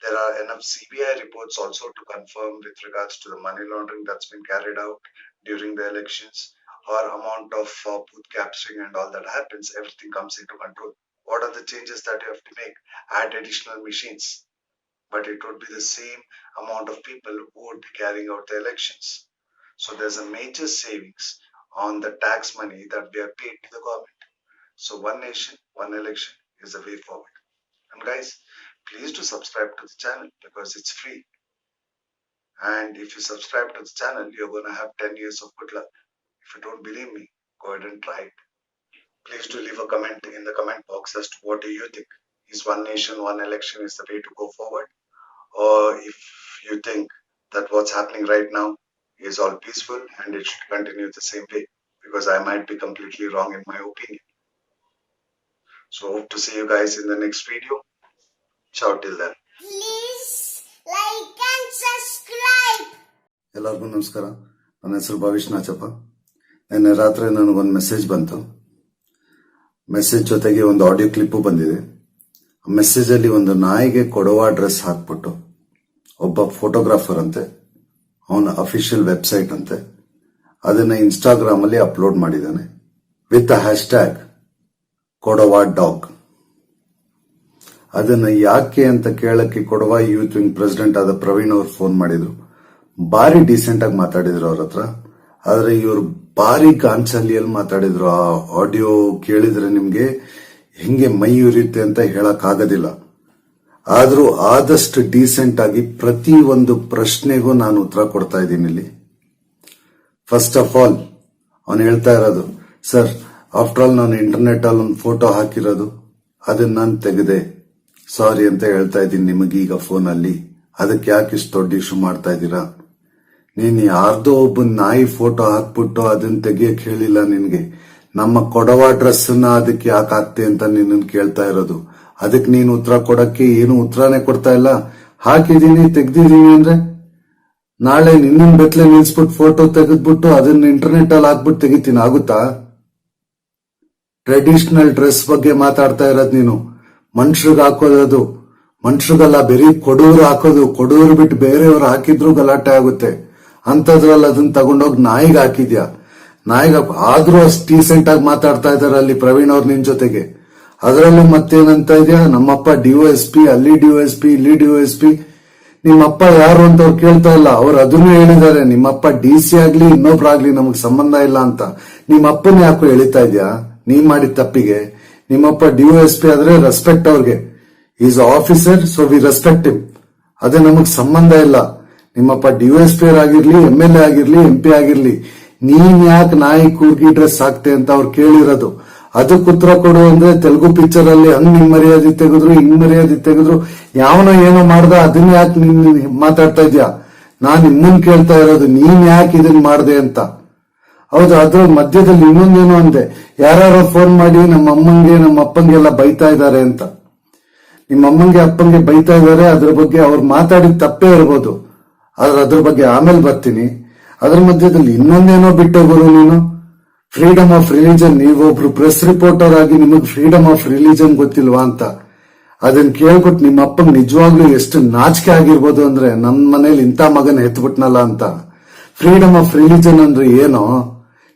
there are enough CBI reports also to confirm with regards to the money laundering that's been carried out during the elections or amount of booth capturing and all that happens, everything comes into control. What are the changes that you have to make? Add additional machines, but it would be the same amount of people who would be carrying out the elections. So there's a major savings on the tax money that we have paid to the government. So one nation, one election is the way forward. And guys, please do subscribe to the channel because it's free. And if you subscribe to the channel, you're going to have 10 years of good luck. If you don't believe me, go ahead and try it. Please do leave a comment in the comment box as to what do you think. Is one nation, one election is the way to go forward? Or if you think that what's happening right now is all peaceful and it should continue the same way, because I might be completely wrong in my opinion. So hope to see you guys in the next video. Ciao till then. Please like and subscribe. ಎಲ್ಲರಿಗೂ ನಮಸ್ಕಾರ. ನನ್ನ ಹೆಸರು ಭವಿಷ್ ನಾಚಪ್ಪ. ನಿನ್ನೆ ರಾತ್ರಿ ನನಗೊಂದು message ಬಂತು. Message ಜೊತೆಗೆ ಒಂದು ಆಡಿಯೋ ಕ್ಲಿಪ್ಪು ಬಂದಿದೆ. ಆ ಮೆಸೇಜ್ ಅಲ್ಲಿ ಒಂದು ನಾಯಿಗೆ ಕೊಡವ ಡ್ರೆಸ್ ಹಾಕ್ಬಿಟ್ಟು ಒಬ್ಬ ಫೋಟೋಗ್ರಾಫರ್ ಅಂತೆ, ಅವನ ಅಫಿಷಿಯಲ್ ವೆಬ್ಸೈಟ್ ಅಂತೆ, ಅದನ್ನ ಇನ್ಸ್ಟಾಗ್ರಾಮ್ ಅಲ್ಲಿ ಅಪ್ಲೋಡ್ ಮಾಡಿದ್ದಾನೆ with hash tag Kodava dog. ಅದನ್ನ ಯಾಕೆ ಅಂತ ಕೇಳಕ್ಕೆ ಕೊಡವ ಯೂತ್ ವಿಂಗ್ ಪ್ರೆಸಿಡೆಂಟ್ ಆದ ಪ್ರವೀಣ್ ಅವರು ಫೋನ್ ಮಾಡಿದ್ರು. ಬಾರಿ ಡೀಸೆಂಟ್ ಆಗಿ ಮಾತಾಡಿದ್ರು ಅವ್ರ ಹತ್ರ. ಆದ್ರೆ ಇವರು ಬಾರಿ ಗಾಂಚಲಿಯಲ್ಲಿ ಮಾತಾಡಿದ್ರು. ಆ ಆಡಿಯೋ ಕೇಳಿದ್ರೆ ನಿಮ್ಗೆ ಹೆಂಗೆ ಮೈ ಉರಿಯುತ್ತೆ ಅಂತ ಹೇಳಕ್ ಆಗೋದಿಲ್ಲ. ಆದ್ರೂ ಆದಷ್ಟು ಡೀಸೆಂಟ್ ಆಗಿ ಪ್ರತಿ ಒಂದು ಪ್ರಶ್ನೆಗೂ ನಾನು ಉತ್ತರ ಕೊಡ್ತಾ ಇದ್ದೀನಿ ಇಲ್ಲಿ. ಫಸ್ಟ್ ಆಫ್ ಆಲ್ ಅವನು ಹೇಳ್ತಾ ಇರೋದು, ಸರ್ ಆಫ್ಟರ್ ಆಲ್ ನಾನು ಇಂಟರ್ನೆಟ್ ಅಲ್ಲಿ ಒಂದು ಫೋಟೋ ಹಾಕಿರೋದು ಅದನ್ನ ನಾನು ತೆಗೆದೆ, ಸಾರಿ ಅಂತ ಹೇಳ್ತಾ ಇದ್ದೀನಿ ನಿಮಗೀಗ ಫೋನ್ ಅಲ್ಲಿ. ಅದಕ್ಕೆ ಯಾಕೆ ಇಷ್ಟು ದೊಡ್ಡ ಇಶ್ಯೂ ಮಾಡ್ತಾ ಇದ್ದೀರಾ? ನೀನ್ ಯಾರ್ದೋ ಒಬ್ಬ ನಾಯಿ ಫೋಟೋ ಹಾಕ್ಬಿಟ್ಟು ಅದನ್ನ ತೆಗಿಯಕ್ ಹೇಳಿಲ್ಲ ನಿನ್ಗೆ. ನಮ್ಮ ಕೊಡವ ಡ್ರೆಸ್ ನ ಅದಕ್ಕೆ ಯಾಕೆ ಹಾಕ್ತೆ ಅಂತ ನಿನ್ನ ಕೇಳ್ತಾ ಇರೋದು. ಅದಕ್ಕೆ ನೀನು ಉತ್ತರ ಕೊಡಕ್ಕೆ ಏನು ಉತ್ತರನೇ ಕೊಡ್ತಾ ಇಲ್ಲ. ಹಾಕಿದೀನಿ ತೆಗ್ದಿದೀನಿ ಅಂದ್ರೆ ನಾಳೆ ನಿನ್ನ ಬೆತ್ತಲೆ ನಿಲ್ಸ್ಬಿಟ್ಟು ಫೋಟೋ ತೆಗೆದ್ಬಿಟ್ಟು ಅದನ್ನ ಇಂಟರ್ನೆಟ್ ಅಲ್ಲಿ ಹಾಕ್ಬಿಟ್ಟು ತೆಗಿತೀನಿ, ಆಗುತ್ತಾ? ಟ್ರೆಡಿಷನಲ್ ಡ್ರೆಸ್ ಬಗ್ಗೆ ಮಾತಾಡ್ತಾ ಇರೋದು ನೀನು. ಮನುಷ್ಯರಿಗೆ ಹಾಕೋದು, ಮನುಷ್ಯರಿಗೆಲ್ಲ ಬರೀ ಕೊಡೋರು ಹಾಕೋದು, ಕೊಡೋರು ಬಿಟ್ಟು ಬೇರೆಯವ್ರು ಹಾಕಿದ್ರು ಗಲಾಟೆ ಆಗುತ್ತೆ. ಅಂತದ್ರಲ್ಲಿ ಅದನ್ನ ತಗೊಂಡೋಗಿ ನಾಯಿಗೆ ಹಾಕಿದ್ಯಾ? ನಾಯಿಗೆ ಆದ್ರೂ ಅಷ್ಟು ಡೀಸೆಂಟ್ ಆಗಿ ಮಾತಾಡ್ತಾ ಇದಾರೆ ಅಲ್ಲಿ ಪ್ರವೀಣ್ ಅವ್ರು ನಿನ್ ಜೊತೆಗೆ. ಅದರಲ್ಲೂ ಮತ್ತೇನಂತ ಇದೆಯಾ, ನಮ್ಮಪ್ಪ ಡಿಒಎಸ್ಪಿ, ಅಲ್ಲಿ ಡಿಒಎಸ್ಪಿ, ಇಲ್ಲಿ ಡಿಒಎಸ್ಪಿ. ನಿಮ್ಮಪ್ಪ ಯಾರು ಅಂತ ಅವ್ರು ಕೇಳ್ತಾ ಇಲ್ಲ. ಅವ್ರು ಅದನ್ನು ಹೇಳಿದ್ದಾರೆ, ನಿಮ್ಮಪ್ಪ ಡಿಸಿ ಆಗ್ಲಿ ಇನ್ನೊಬ್ರಾಗ್ಲಿ ನಮಗ್ ಸಂಬಂಧ ಇಲ್ಲ ಅಂತ. ನಿಮ್ಮಪ್ಪನ ಯಾಕೋ ಎಳಿತಾ ಇದ್ಯಾ ನೀ ಮಾಡಿದ ತಪ್ಪಿಗೆ? ನಿಮ್ಮಪ್ಪ ಡಿಒಎಸ್ಪಿ ಆದ್ರೆ ರೆಸ್ಪೆಕ್ಟ್ ಅವ್ರಿಗೆ. Is officer, so we respect him. ಅದೇ ನಮಗ್ ಸಂಬಂಧ ಇಲ್ಲ. ನಿಮ್ಮಪ್ಪ ಡಿಒಎಸ್ಪಿ ಆಗಿರ್ಲಿ, MLA ಆಗಿರ್ಲಿ, MP ಆಗಿರ್ಲಿ, ನೀನ್ ಯಾಕೆ ನಾಯಿ ಕೂರ್ಗಿ ಡ್ರೆಸ್ ಹಾಕ್ತೆ ಅಂತ ಅವ್ರು ಕೇಳಿರೋದು. ಅದಕ್ಕೆ ಉತ್ತರ ಕೊಡು ಅಂದ್ರೆ ತೆಲುಗು ಪಿಕ್ಚರ್ ಅಲ್ಲಿ ಹಂಗ್ ನಿಮ್ ಮರ್ಯಾದೆ ತೆಗೆದ್ರು, ಹಿಂಗ್ ಮರ್ಯಾದೆ ತೆಗೆದ್ರು, ಯಾವನೋ ಏನೋ ಮಾಡ್ದ, ಅದನ್ನ ಯಾಕೆ ನೀನ್ ಮಾತಾಡ್ತಾ ಇದ್ಯಾ? ನಾನ್ ನಿಮ್ಮನ್ ಕೇಳ್ತಾ ಇರೋದು, ನೀನ್ ಯಾಕೆ ಇದನ್ ಮಾಡ್ದೆ ಅಂತ. ಹೌದು, ಅದ್ರ ಮಧ್ಯದಲ್ಲಿ ಇನ್ನೊಂದೇನೋ ಅಂದೆ, ಯಾರು ಫೋನ್ ಮಾಡಿ ನಮ್ಮ ಅಮ್ಮಂಗೆ ನಮ್ಮ ಅಪ್ಪಂಗೆಲ್ಲ ಬೈತಾ ಇದ್ದಾರೆ ಅಂತ. ನಿಮ್ಮ ಅಮ್ಮಂಗೆ ಅಪ್ಪಂಗೆ ಬೈತಾ ಇದ್ದಾರೆ, ಅದ್ರ ಬಗ್ಗೆ ಅವ್ರು ಮಾತಾಡಿದ ತಪ್ಪೇ ಇರ್ಬೋದು, ಆದ್ರೆ ಅದ್ರ ಬಗ್ಗೆ ಆಮೇಲೆ ಬರ್ತೀನಿ. ಅದ್ರ ಮಧ್ಯದಲ್ಲಿ ಇನ್ನೊಂದೇನೋ ಬಿಟ್ಟೋಗೋರು ನೀನು. ಫ್ರೀಡಮ್ ಆಫ್ ರಿಲಿಜನ್, ನೀವೊಬ್ರು ಪ್ರೆಸ್ ರಿಪೋರ್ಟರ್ ಆಗಿ ನಿಮಗ್ ಫ್ರೀಡಮ್ ಆಫ್ ರಿಲಿಜನ್ ಗೊತ್ತಿಲ್ವಾ ಅಂತ. ಅದನ್ನ ಕೇಳ್ಕೊಟ್ಟು ನಿಮ್ಮ ಅಪ್ಪಂಗ್ ನಿಜವಾಗ್ಲೂ ಎಷ್ಟು ನಾಚಿಕೆ ಆಗಿರ್ಬೋದು ಅಂದ್ರೆ, ನಮ್ ಮನೇಲಿ ಇಂಥ ಮಗನ ಎತ್ಬಿಟ್ನಲ್ಲ ಅಂತ. ಫ್ರೀಡಮ್ ಆಫ್ ರಿಲಿಜನ್ ಅಂದ್ರೆ ಏನೋ,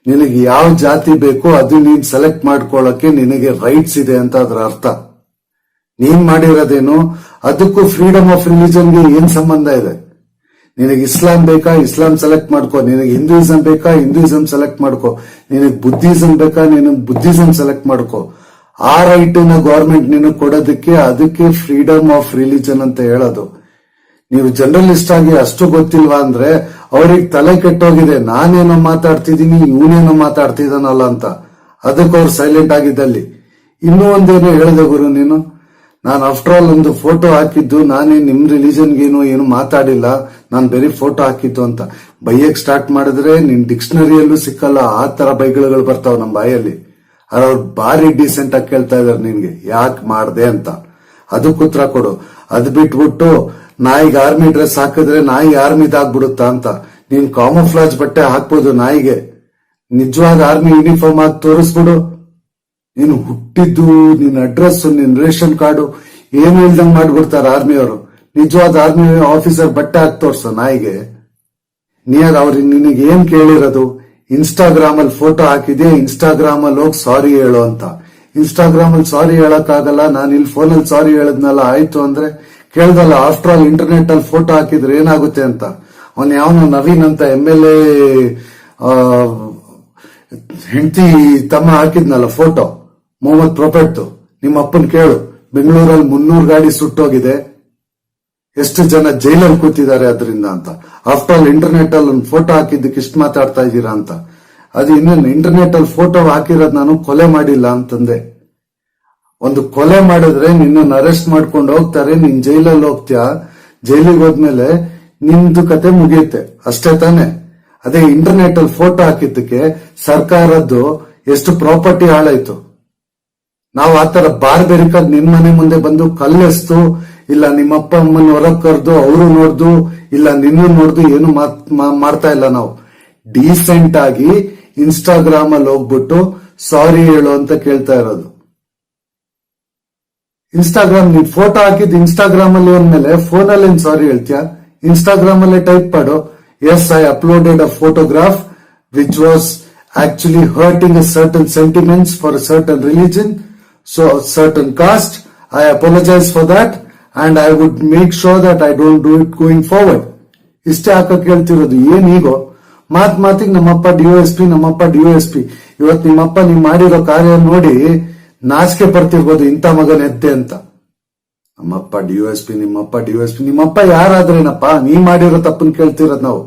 ನಿನಗೆ ಯಾವ ಜಾತಿ ಬೇಕೋ ಅದು ನೀನ್ ಸೆಲೆಕ್ಟ್ ಮಾಡ್ಕೊಳ್ಳಕ್ಕೆ ನಿನಗೆ ರೈಟ್ಸ್ ಇದೆ ಅಂತ ಅದ್ರ ಅರ್ಥ. ನೀನ್ ಮಾಡಿರೋದೇನು, ಅದಕ್ಕೂ ಫ್ರೀಡಮ್ ಆಫ್ ರಿಲಿಜನ್ಗೆ ಏನ್ ಸಂಬಂಧ ಇದೆ? ನಿನಗೆ ಇಸ್ಲಾಂ ಬೇಕಾ, ಇಸ್ಲಾಂ ಸೆಲೆಕ್ಟ್ ಮಾಡ್ಕೋ. ನಿನಗೆ ಹಿಂದೂಯಿಸಂ ಬೇಕಾ, ಹಿಂದೂಯಿಸಂ ಸೆಲೆಕ್ಟ್ ಮಾಡ್ಕೋ. ನಿನಗೆ ಬುದ್ಧಿಸಂ ಬೇಕಾ, ನಿನಗೆ ಬುದ್ಧಿಸಂ ಸೆಲೆಕ್ಟ್ ಮಾಡ್ಕೋ. ಆ ರೈಟನ್ನ ಗೌರ್ಮೆಂಟ್ ನಿನಗೆ ಕೊಡೋದಕ್ಕೆ ಅದಕ್ಕೆ ಫ್ರೀಡಮ್ ಆಫ್ ರಿಲಿಜನ್ ಅಂತ ಹೇಳೋದು. ನೀವು ಜರ್ನಲಿಸ್ಟ್ ಆಗಿ ಅಷ್ಟು ಗೊತ್ತಿಲ್ವಾ ಅಂದ್ರೆ ಅವ್ರಿಗೆ ತಲೆ ಕೆಟ್ಟೋಗಿದೆ, ನಾನೇನೋ ಮಾತಾಡ್ತಿದ್ದೀನಿ ಇವನೇನೋ ಮಾತಾಡ್ತಿದ್ದಾನಲ್ಲ ಅಂತ. ಅದಕ್ಕೆ ಅವ್ರು ಸೈಲೆಂಟ್ ಆಗಿದ್ದಲ್ಲಿ. ಇನ್ನೂ ಒಂದೇನೋ ಹೇಳಿದೆ ಗುರು ನೀನು, ನಾನು ಆಫ್ಟರ್ ಆಲ್ ಒಂದು ಫೋಟೋ ಹಾಕಿದ್ದು, ನಾನೇ ನಿಮ್ ರಿಲಿಜನ್ಗೇನು ಏನು ಮಾತಾಡಿಲ್ಲ, ನಾನು ಬೇರೆ ಫೋಟೋ ಹಾಕಿದ್ದು ಅಂತ ಬೈಯಕ್ ಸ್ಟಾರ್ಟ್ ಮಾಡಿದ್ರೆ ನಿನ್ ಡಿಕ್ಷನರಿಯಲ್ಲೂ ಸಿಕ್ಕಲ್ಲ. ಆ ತರ ಬೈಗಳು ಬರ್ತಾವ ನಮ್ಮ ಬಾಯಲ್ಲಿ. ಅವ್ರು ಭಾರಿ ಡೀಸೆಂಟ್ ಆಗಿ ಕೇಳ್ತಾ ಇದಾರೆ ನಿನ್ಗೆ ಯಾಕೆ ಮಾಡ್ದೆ ಅಂತ. ಅದಕ್ಕೆ ಉತ್ತರ ಕೊಡು. ಅದ್ ಬಿಟ್ಬಿಟ್ಟು ನಾಯಿಗೆ ಆರ್ಮಿ ಡ್ರೆಸ್ ಹಾಕಿದ್ರೆ ನಾಯಿ ಆರ್ಮಿದಾಗ್ಬಿಡುತ್ತಾ ಅಂತ. ನೀನ್ ಕಾಮೋಫ್ಲಾಜ್ ಬಟ್ಟೆ ಹಾಕ್ಬೋದು ನಾಯಿಗೆ, ನಿಜವಾದ ಆರ್ಮಿ ಯೂನಿಫಾರ್ಮ್ ಆಗಿ ತೋರಿಸ್ಬಿಡು. ನೀನು ಹುಟ್ಟಿದ್ದು, ನಿನ್ ಅಡ್ರೆಸ್, ನಿನ್ ರೇಷನ್ ಕಾರ್ಡು ಏನು ಇಲ್ದಂಗ್ ಮಾಡ್ಬಿಡ್ತಾರ ಆರ್ಮಿಯವರು. ನಿಜವಾದ ಆರ್ಮಿ ಆಫೀಸರ್ ಬಟ್ಟೆ ಹಾಕಿ ತೋರ್ಸು ನಾಯಿಗೆ. ಅವ್ರಿಗೆ ನಿನಗೆ ಏನ್ ಕೇಳಿರೋದು? ಇನ್ಸ್ಟಾಗ್ರಾಮ್ ಅಲ್ಲಿ ಫೋಟೋ ಹಾಕಿದೆ, ಇನ್ಸ್ಟಾಗ್ರಾಮ್ ಅಲ್ಲಿ ಹೋಗಿ ಸಾರಿ ಹೇಳು ಅಂತ. ಇನ್ಸ್ಟಾಗ್ರಾಮ್ ಅಲ್ಲಿ ಸಾರಿ ಹೇಳಕ್ಕಾಗಲ್ಲ, ನಾನು ಇಲ್ಲಿ ಫೋನಲ್ಲಿ ಸಾರಿ ಹೇಳದ್ನಲ್ಲ ಆಯ್ತು ಅಂದ್ರೆ ಕೇಳ್ದಲ್ಲ. ಆಫ್ಟರ್ ಆಲ್ ಇಂಟರ್ನೆಟ್ ಅಲ್ಲಿ ಫೋಟೋ ಹಾಕಿದ್ರೆ ಏನಾಗುತ್ತೆ ಅಂತ. ಅವನ್ ಯಾವನು ನವೀನ್ ಅಂತ MLA ಹೆಂಡತಿ ತಮ್ಮ ಹಾಕಿದ್ನಲ್ಲ ಫೋಟೋ, ಮೊಹಮ್ಮದ್ ಪ್ರೊಫೆಟ್. ನಿಮ್ಮ ಅಪ್ಪನ್ ಕೇಳು, ಬೆಂಗಳೂರಲ್ಲಿ 300 ಗಾಡಿ ಸುಟ್ಟೋಗಿದೆ, ಎಷ್ಟು ಜನ ಜೈಲಲ್ಲಿ ಕೂತಿದ್ದಾರೆ ಅದರಿಂದ ಅಂತ. ಆಫ್ಟರ್ ಆಲ್ ಇಂಟರ್ನೆಟ್ ಅಲ್ಲಿ ಒಂದು ಫೋಟೋ ಹಾಕಿದ್ದಕ್ಕೆ ಇಷ್ಟು ಮಾತಾಡ್ತಾ ಇದ್ದೀರಾ ಅಂತ. ಅದು ಇನ್ನೇನು ಇಂಟರ್ನೆಟ್ ಅಲ್ಲಿ ಫೋಟೋ ಹಾಕಿರೋದು ನಾನು ಕೊಲೆ ಮಾಡಿಲ್ಲ ಅಂತಂದೆ. ಒಂದು ಕೊಲೆ ಮಾಡಿದ್ರೆ ನಿನ್ನನ್ನು ಅರೆಸ್ಟ್ ಮಾಡ್ಕೊಂಡು ಹೋಗ್ತಾರೆ, ನೀನ್ ಜೈಲಲ್ಲಿ ಹೋಗ್ತೀಯಾ. ಜೈಲಿಗೆ ಹೋದ್ಮೇಲೆ ನಿಂದು ಕತೆ ಮುಗಿಯುತ್ತೆ, ಅಷ್ಟೇ ತಾನೆ. ಅದೇ ಇಂಟರ್ನೆಟ್ ಅಲ್ಲಿ ಫೋಟೋ ಹಾಕಿದ್ದಕ್ಕೆ ಸರ್ಕಾರದ್ದು ಎಷ್ಟು ಪ್ರಾಪರ್ಟಿ ಹಾಳಾಯ್ತು. ನಾವು ಆತರ ಬಾರ್ಬೆರಿಕಾಗಿ ನಿನ್ ಮನೆ ಮುಂದೆ ಬಂದು ಕಲ್ಲೆಸ್ತು, ಇಲ್ಲ ನಿಮ್ಮ ಅಪ್ಪ ಅಮ್ಮನ ಹೊರಗ್ ಕರೆದು ಅವರು ನೋಡ್ದು, ಇಲ್ಲ ನಿನ್ನ ನೋಡ್ದು ಏನು ಮಾಡ್ತಾ ಇಲ್ಲ. ನಾವು ಡೀಸೆಂಟ್ ಆಗಿ ಇನ್ಸ್ಟಾಗ್ರಾಮ್ ಅಲ್ಲಿ ಹೋಗ್ಬಿಟ್ಟು ಸಾರಿ ಹೇಳು ಅಂತ ಕೇಳ್ತಾ ಇರೋದು. ಇನ್ಸ್ಟಾಗ್ರಾಮ್ ನೀನ್ ಫೋಟೋ ಹಾಕಿದ್ ಇನ್ಸ್ಟಾಗ್ರಾಮ್ ಅಲ್ಲಿ ಅಂದ್ಮೇಲೆ ಫೋನಲ್ಲಿ ಏನ್ ಸಾರಿ ಹೇಳ್ತೀಯ? ಇನ್ಸ್ಟಾಗ್ರಾಮ್ ಅಲ್ಲೇ ಟೈಪ್ ಮಾಡು, as I uploaded a photograph which was actually hurting a certain sentiments for a certain religion, so a certain caste. I apologize for that and I would make sure that I don't do it going forward. ಇಷ್ಟೇ ಹಾಕಕ್ ಹೇಳ್ತಿರೋದು. ಏನ್ ಈಗೋ ಮಾತಿಗೆ ನಮ್ಮಪ್ಪ DOSP, ನಮ್ಮಪ್ಪ DOSP. ಇವತ್ತು ನಿಮ್ಮಪ್ಪ ನೀವ್ ಮಾಡಿರೋ ಕಾರ್ಯ ನೋಡಿ ನಾಚಿಕೆ ಬರ್ತಿರ್ಬೋದು, ಇಂಥ ಮಗನ ಎದ್ದೆ ಅಂತ. ನಮ್ಮಪ್ಪ DOSP, ನಿಮ್ಮಪ್ಪ DOSP. ನಿಮ್ಮಪ್ಪ ಯಾರಾದ್ರೇನಪ್ಪ? ನೀ ಮಾಡಿರೋ ತಪ್ಪನ್ ಕೇಳ್ತಿರೋದು ನಾವು.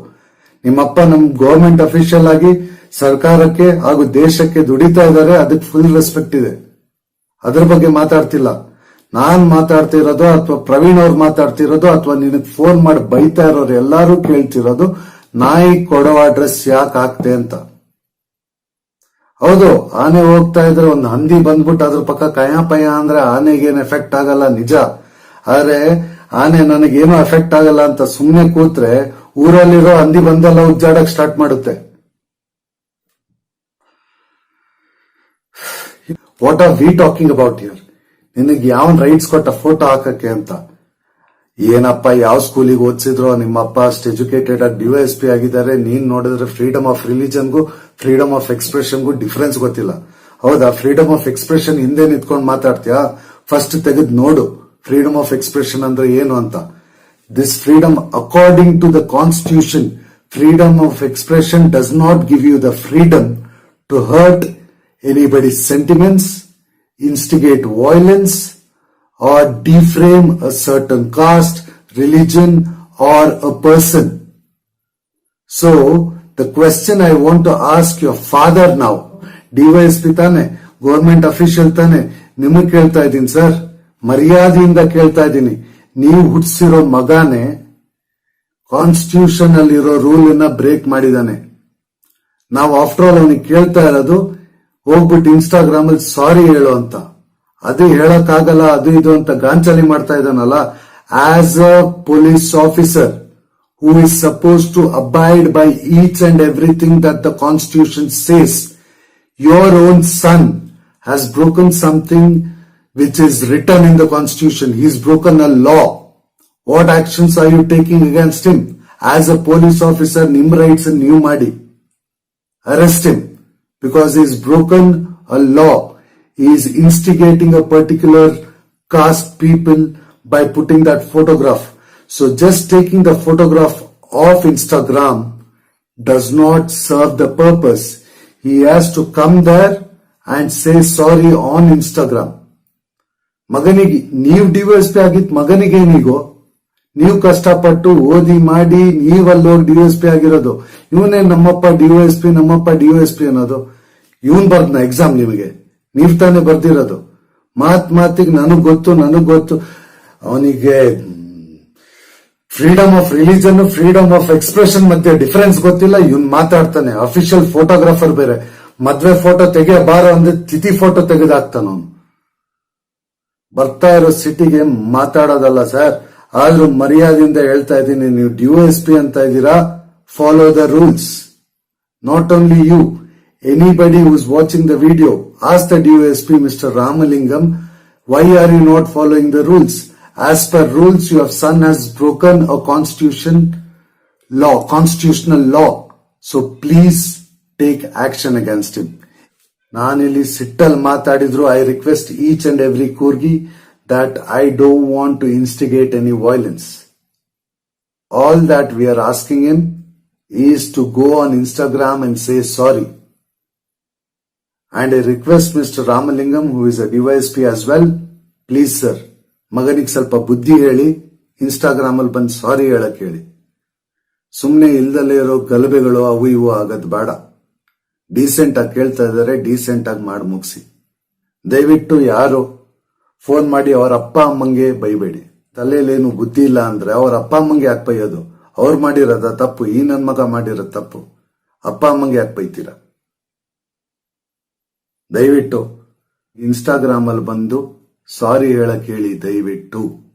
ನಿಮ್ಮಪ್ಪ ನಮ್ ಗವರ್ಮೆಂಟ್ ಅಫಿಷಿಯಲ್ ಆಗಿ ಸರ್ಕಾರಕ್ಕೆ ಹಾಗೂ ದೇಶಕ್ಕೆ ದುಡಿತಾ ಇದ್ದಾರೆ, ಅದಕ್ಕೆ ಫುಲ್ ರೆಸ್ಪೆಕ್ಟ್ ಇದೆ. ಅದ್ರ ಬಗ್ಗೆ ಮಾತಾಡ್ತಿಲ್ಲ. ನಾನ್ ಮಾತಾಡ್ತಿರೋದು ಅಥವಾ ಪ್ರವೀಣ್ ಅವ್ರು ಮಾತಾಡ್ತಿರೋದು ಅಥವಾ ನಿನಗೆ ಫೋನ್ ಮಾಡಿ ಬೈತಾ ಇರೋರು ಎಲ್ಲಾರು ಕೇಳ್ತಿರೋದು, ನಾಯಿ ಕೊಡೋ ಅಡ್ರೆಸ್ ಯಾಕೆ ಹಾಕ್ತೆ ಅಂತ. ಹೌದು, ಆನೆ ಹೋಗ್ತಾ ಇದ್ರೆ ಒಂದು ಹಂದಿ ಬಂದ್ಬಿಟ್ಟು ಅದ್ರ ಪಕ್ಕ ಕಯ ಪಯ ಅಂದ್ರೆ ಆನೆಗೇನು ಎಫೆಕ್ಟ್ ಆಗಲ್ಲ ನಿಜ. ಆದ್ರೆ ಆನೆ ನನಗೇನು ಎಫೆಕ್ಟ್ ಆಗಲ್ಲ ಅಂತ ಸುಮ್ನೆ ಕೂತ್ರೆ ಊರಲ್ಲಿರೋ ಹಂದಿ ಬಂದೆಲ್ಲ ಉಜ್ಜಾಡಕ್ ಸ್ಟಾರ್ಟ್ ಮಾಡುತ್ತೆ. What are we talking about here? ನಿನಗೆ ಯಾವನ್ ರೈಟ್ಸ್ ಕೊಟ್ಟ ಫೋಟೋ ಹಾಕಕ್ಕೆ ಅಂತ? ಏನಪ್ಪ ಯಾವ ಸ್ಕೂಲಿಗೆ ಓದಿಸಿದ್ರು ನಿಮ್ಮಪ್ಪ ಅಷ್ಟು ಎಜುಕೇಟೆಡ್ ಆಗಿ DOSP ಆಗಿದ್ದಾರೆ, ನೀನ್ ನೋಡಿದ್ರೆ ಫ್ರೀಡಮ್ ಆಫ್ ರಿಲಿಜನ್ಗೂ ಫ್ರೀಡಮ್ ಆಫ್ ಎಕ್ಸ್ಪ್ರೆಷನ್ಗೂ ಡಿಫರೆನ್ಸ್ ಗೊತ್ತಿಲ್ಲ. ಹೌದಾ? ಫ್ರೀಡಮ್ ಆಫ್ ಎಕ್ಸ್ಪ್ರೆಷನ್ ಹಿಂದೆ ನಿಂತ್ಕೊಂಡು ಮಾತಾಡ್ತೀಯಾ? ಫಸ್ಟ್ ತೆಗೆದು ನೋಡು ಫ್ರೀಡಮ್ ಆಫ್ ಎಕ್ಸ್ಪ್ರೆಷನ್ ಅಂದ್ರೆ ಏನು ಅಂತ. This freedom according to the constitution, freedom of expression does not give you the freedom to hurt anybody's sentiments, instigate violence, or deframe a certain caste, religion, or a person. So, the question I want to ask your father now, DYSP ತಾನೆ, government official ತಾನೆ, ನಿಮಗೆ ಕೇಳ್ತಾ ಇದ್ದೀನಿ sir, ಮರ್ಯಾದೆಯಿಂದ ಕೇಳ್ತಾ ಇದ್ದೀನಿ. ನೀವು ಹುಟ್ಟಿಸಿರೋ ಮಗನೇ ಕಾನ್ಸ್ಟಿಟ್ಯೂಷನ್ ಅಲ್ಲಿರೋ ರೂಲ್ ಅನ್ನ ಬ್ರೇಕ್ ಮಾಡಿದಾನೆ. ನಾವು ಆಫ್ಟರ್ ಆಲ್ ಅವನಿಗೆ ಕೇಳ್ತಾ ಇರೋದು ಹೋಗ್ಬಿಟ್ಟು ಇನ್ಸ್ಟಾಗ್ರಾಮ್ ಅಲ್ಲಿ ಸಾರಿ ಹೇಳು ಅಂತ. ಅದು ಹೇಳಕ್ಕಾಗಲ್ಲ, ಅದು ಇದು ಅಂತ ಗಾಂಚಲಿ ಮಾಡ್ತಾ ಇದ್ದಾನಲ್ಲ. As a police officer who is suppose to abide by each and everything that the constitution says, your own son has broken something which is return in the constitution. He is broken a law. What actions are you taking against him? As a police officer ನಿಮ್ rights ನೀವು ಮಾಡಿ arrest him. Because he has broken a law. He is instigating a particular caste people by putting that photograph. So just taking the photograph off Instagram does not serve the purpose. He has to come there and say sorry on Instagram. ಮಗನಿಗೆ ನೀವು DYSP ಆಗಿತ್ತು ಮಗನಿಗೇನಿಗೋ, ನೀವು ಕಷ್ಟಪಟ್ಟು ಓದಿ ಮಾಡಿ ನೀವಲ್ಲಿ ಹೋಗಿ DYSP ಆಗಿರೋದು. ಇವನೇ ನಮ್ಮಪ್ಪ ಡಿವೈಎಸ್ಪಿ ಅನ್ನೋದು. ಇವನ್ ಬರ್ದ್ನ ಎಕ್ಸಾಮ್ ನಿಮಗೆ? ನೀವ್ ತಾನೇ ಬರ್ದಿರೋದು. ಮಾತಿಗೆ ನನಗ್ ಗೊತ್ತು ಅವನಿಗೆ freedom of religion, freedom of expression ಮಧ್ಯೆ ಡಿಫರೆನ್ಸ್ ಗೊತ್ತಿಲ್ಲ. ಇವನ್ ಮಾತಾಡ್ತಾನೆ. ಅಫಿಷಿಯಲ್ ಫೋಟೋಗ್ರಾಫರ್ ಬೇರೆ. ಮದ್ವೆ ಫೋಟೋ ತೆಗೆಯಬಾರ ಅಂದ್ರೆ ತಿಥಿ ಫೋಟೋ ತೆಗೆದಾಕ್ತಾನ ಅವನು. ಬರ್ತಾ ಇರೋ ಸಿಟಿಗೆ ಮಾತಾಡೋದಲ್ಲ ಸರ್. ಆದ್ರೂ ಮರ್ಯಾದೆಯಿಂದ ಹೇಳ್ತಾ ಇದ್ದೀನಿ, ನೀವು ಡಿವೈಎಸ್ಪಿ ಅಂತ ಇದ್ದೀರಾ, follow the rules. Not only you, anybody who is watching the video, ask the DOSP Mr. Ramalingam, why are you not following the rules? As per rules, your son has broken a constitutional law. So please take action against him. ನಾನಿಲ್ಲಿ ಸಿಟ್ಟಲ್ ಮಾತಾಡಿದ್ರು, I request each and every Kurgi that I don't want to instigate any violence. All that we are asking him is to go on Instagram and say sorry. And I request Mr. Ramalingam, who is a DYSP as well, please sir, ಮಗನಿಗೆ ಸ್ವಲ್ಪ ಬುದ್ಧಿ ಹೇಳಿ, Instagram ಅಲ್ಲಿ ಬಂದು ಸಾರಿ ಹೇಳಕ್ ಹೇಳಿ. ಸುಮ್ನೆ ಇಲ್ದಲ್ಲೇ ಇರೋ ಗಲಭೆಗಳು ಅವು ಇವು ಆಗದ್ ಬೇಡ. ಡೀಸೆಂಟ್ ಆಗಿ ಕೇಳ್ತಾ ಇದಾರೆ, ಡೀಸೆಂಟ್ ಆಗಿ ಮಾಡಿ ಮುಗಿಸಿ. ದಯವಿಟ್ಟು ಯಾರು ಫೋನ್ ಮಾಡಿ ಅವರ ಅಪ್ಪ ಅಮ್ಮಂಗೆ ಬೈಬೇಡಿ. ತಲೆಯಲ್ಲೇನು ಬುದ್ಧಿ ಇಲ್ಲ ಅಂದ್ರೆ ಅವ್ರ ಅಪ್ಪ ಅಮ್ಮಂಗೆ ಯಾಕೆ ಬೈಯೋದು? ಅವ್ರು ಮಾಡಿರೋದ ತಪ್ಪು, ಈ ನನ್ ಮಗ ಮಾಡಿರೋ ತಪ್ಪು, ಅಪ್ಪ ಅಮ್ಮಂಗೆ ಯಾಕೆ ಬೈತೀರಾ? ದಯವಿಟ್ಟು ಇನ್ಸ್ಟಾಗ್ರಾಮ್ ಅಲ್ಲಿ ಬಂದು ಸಾರಿ ಹೇಳಕ್ ಹೇಳಿ ದಯವಿಟ್ಟು.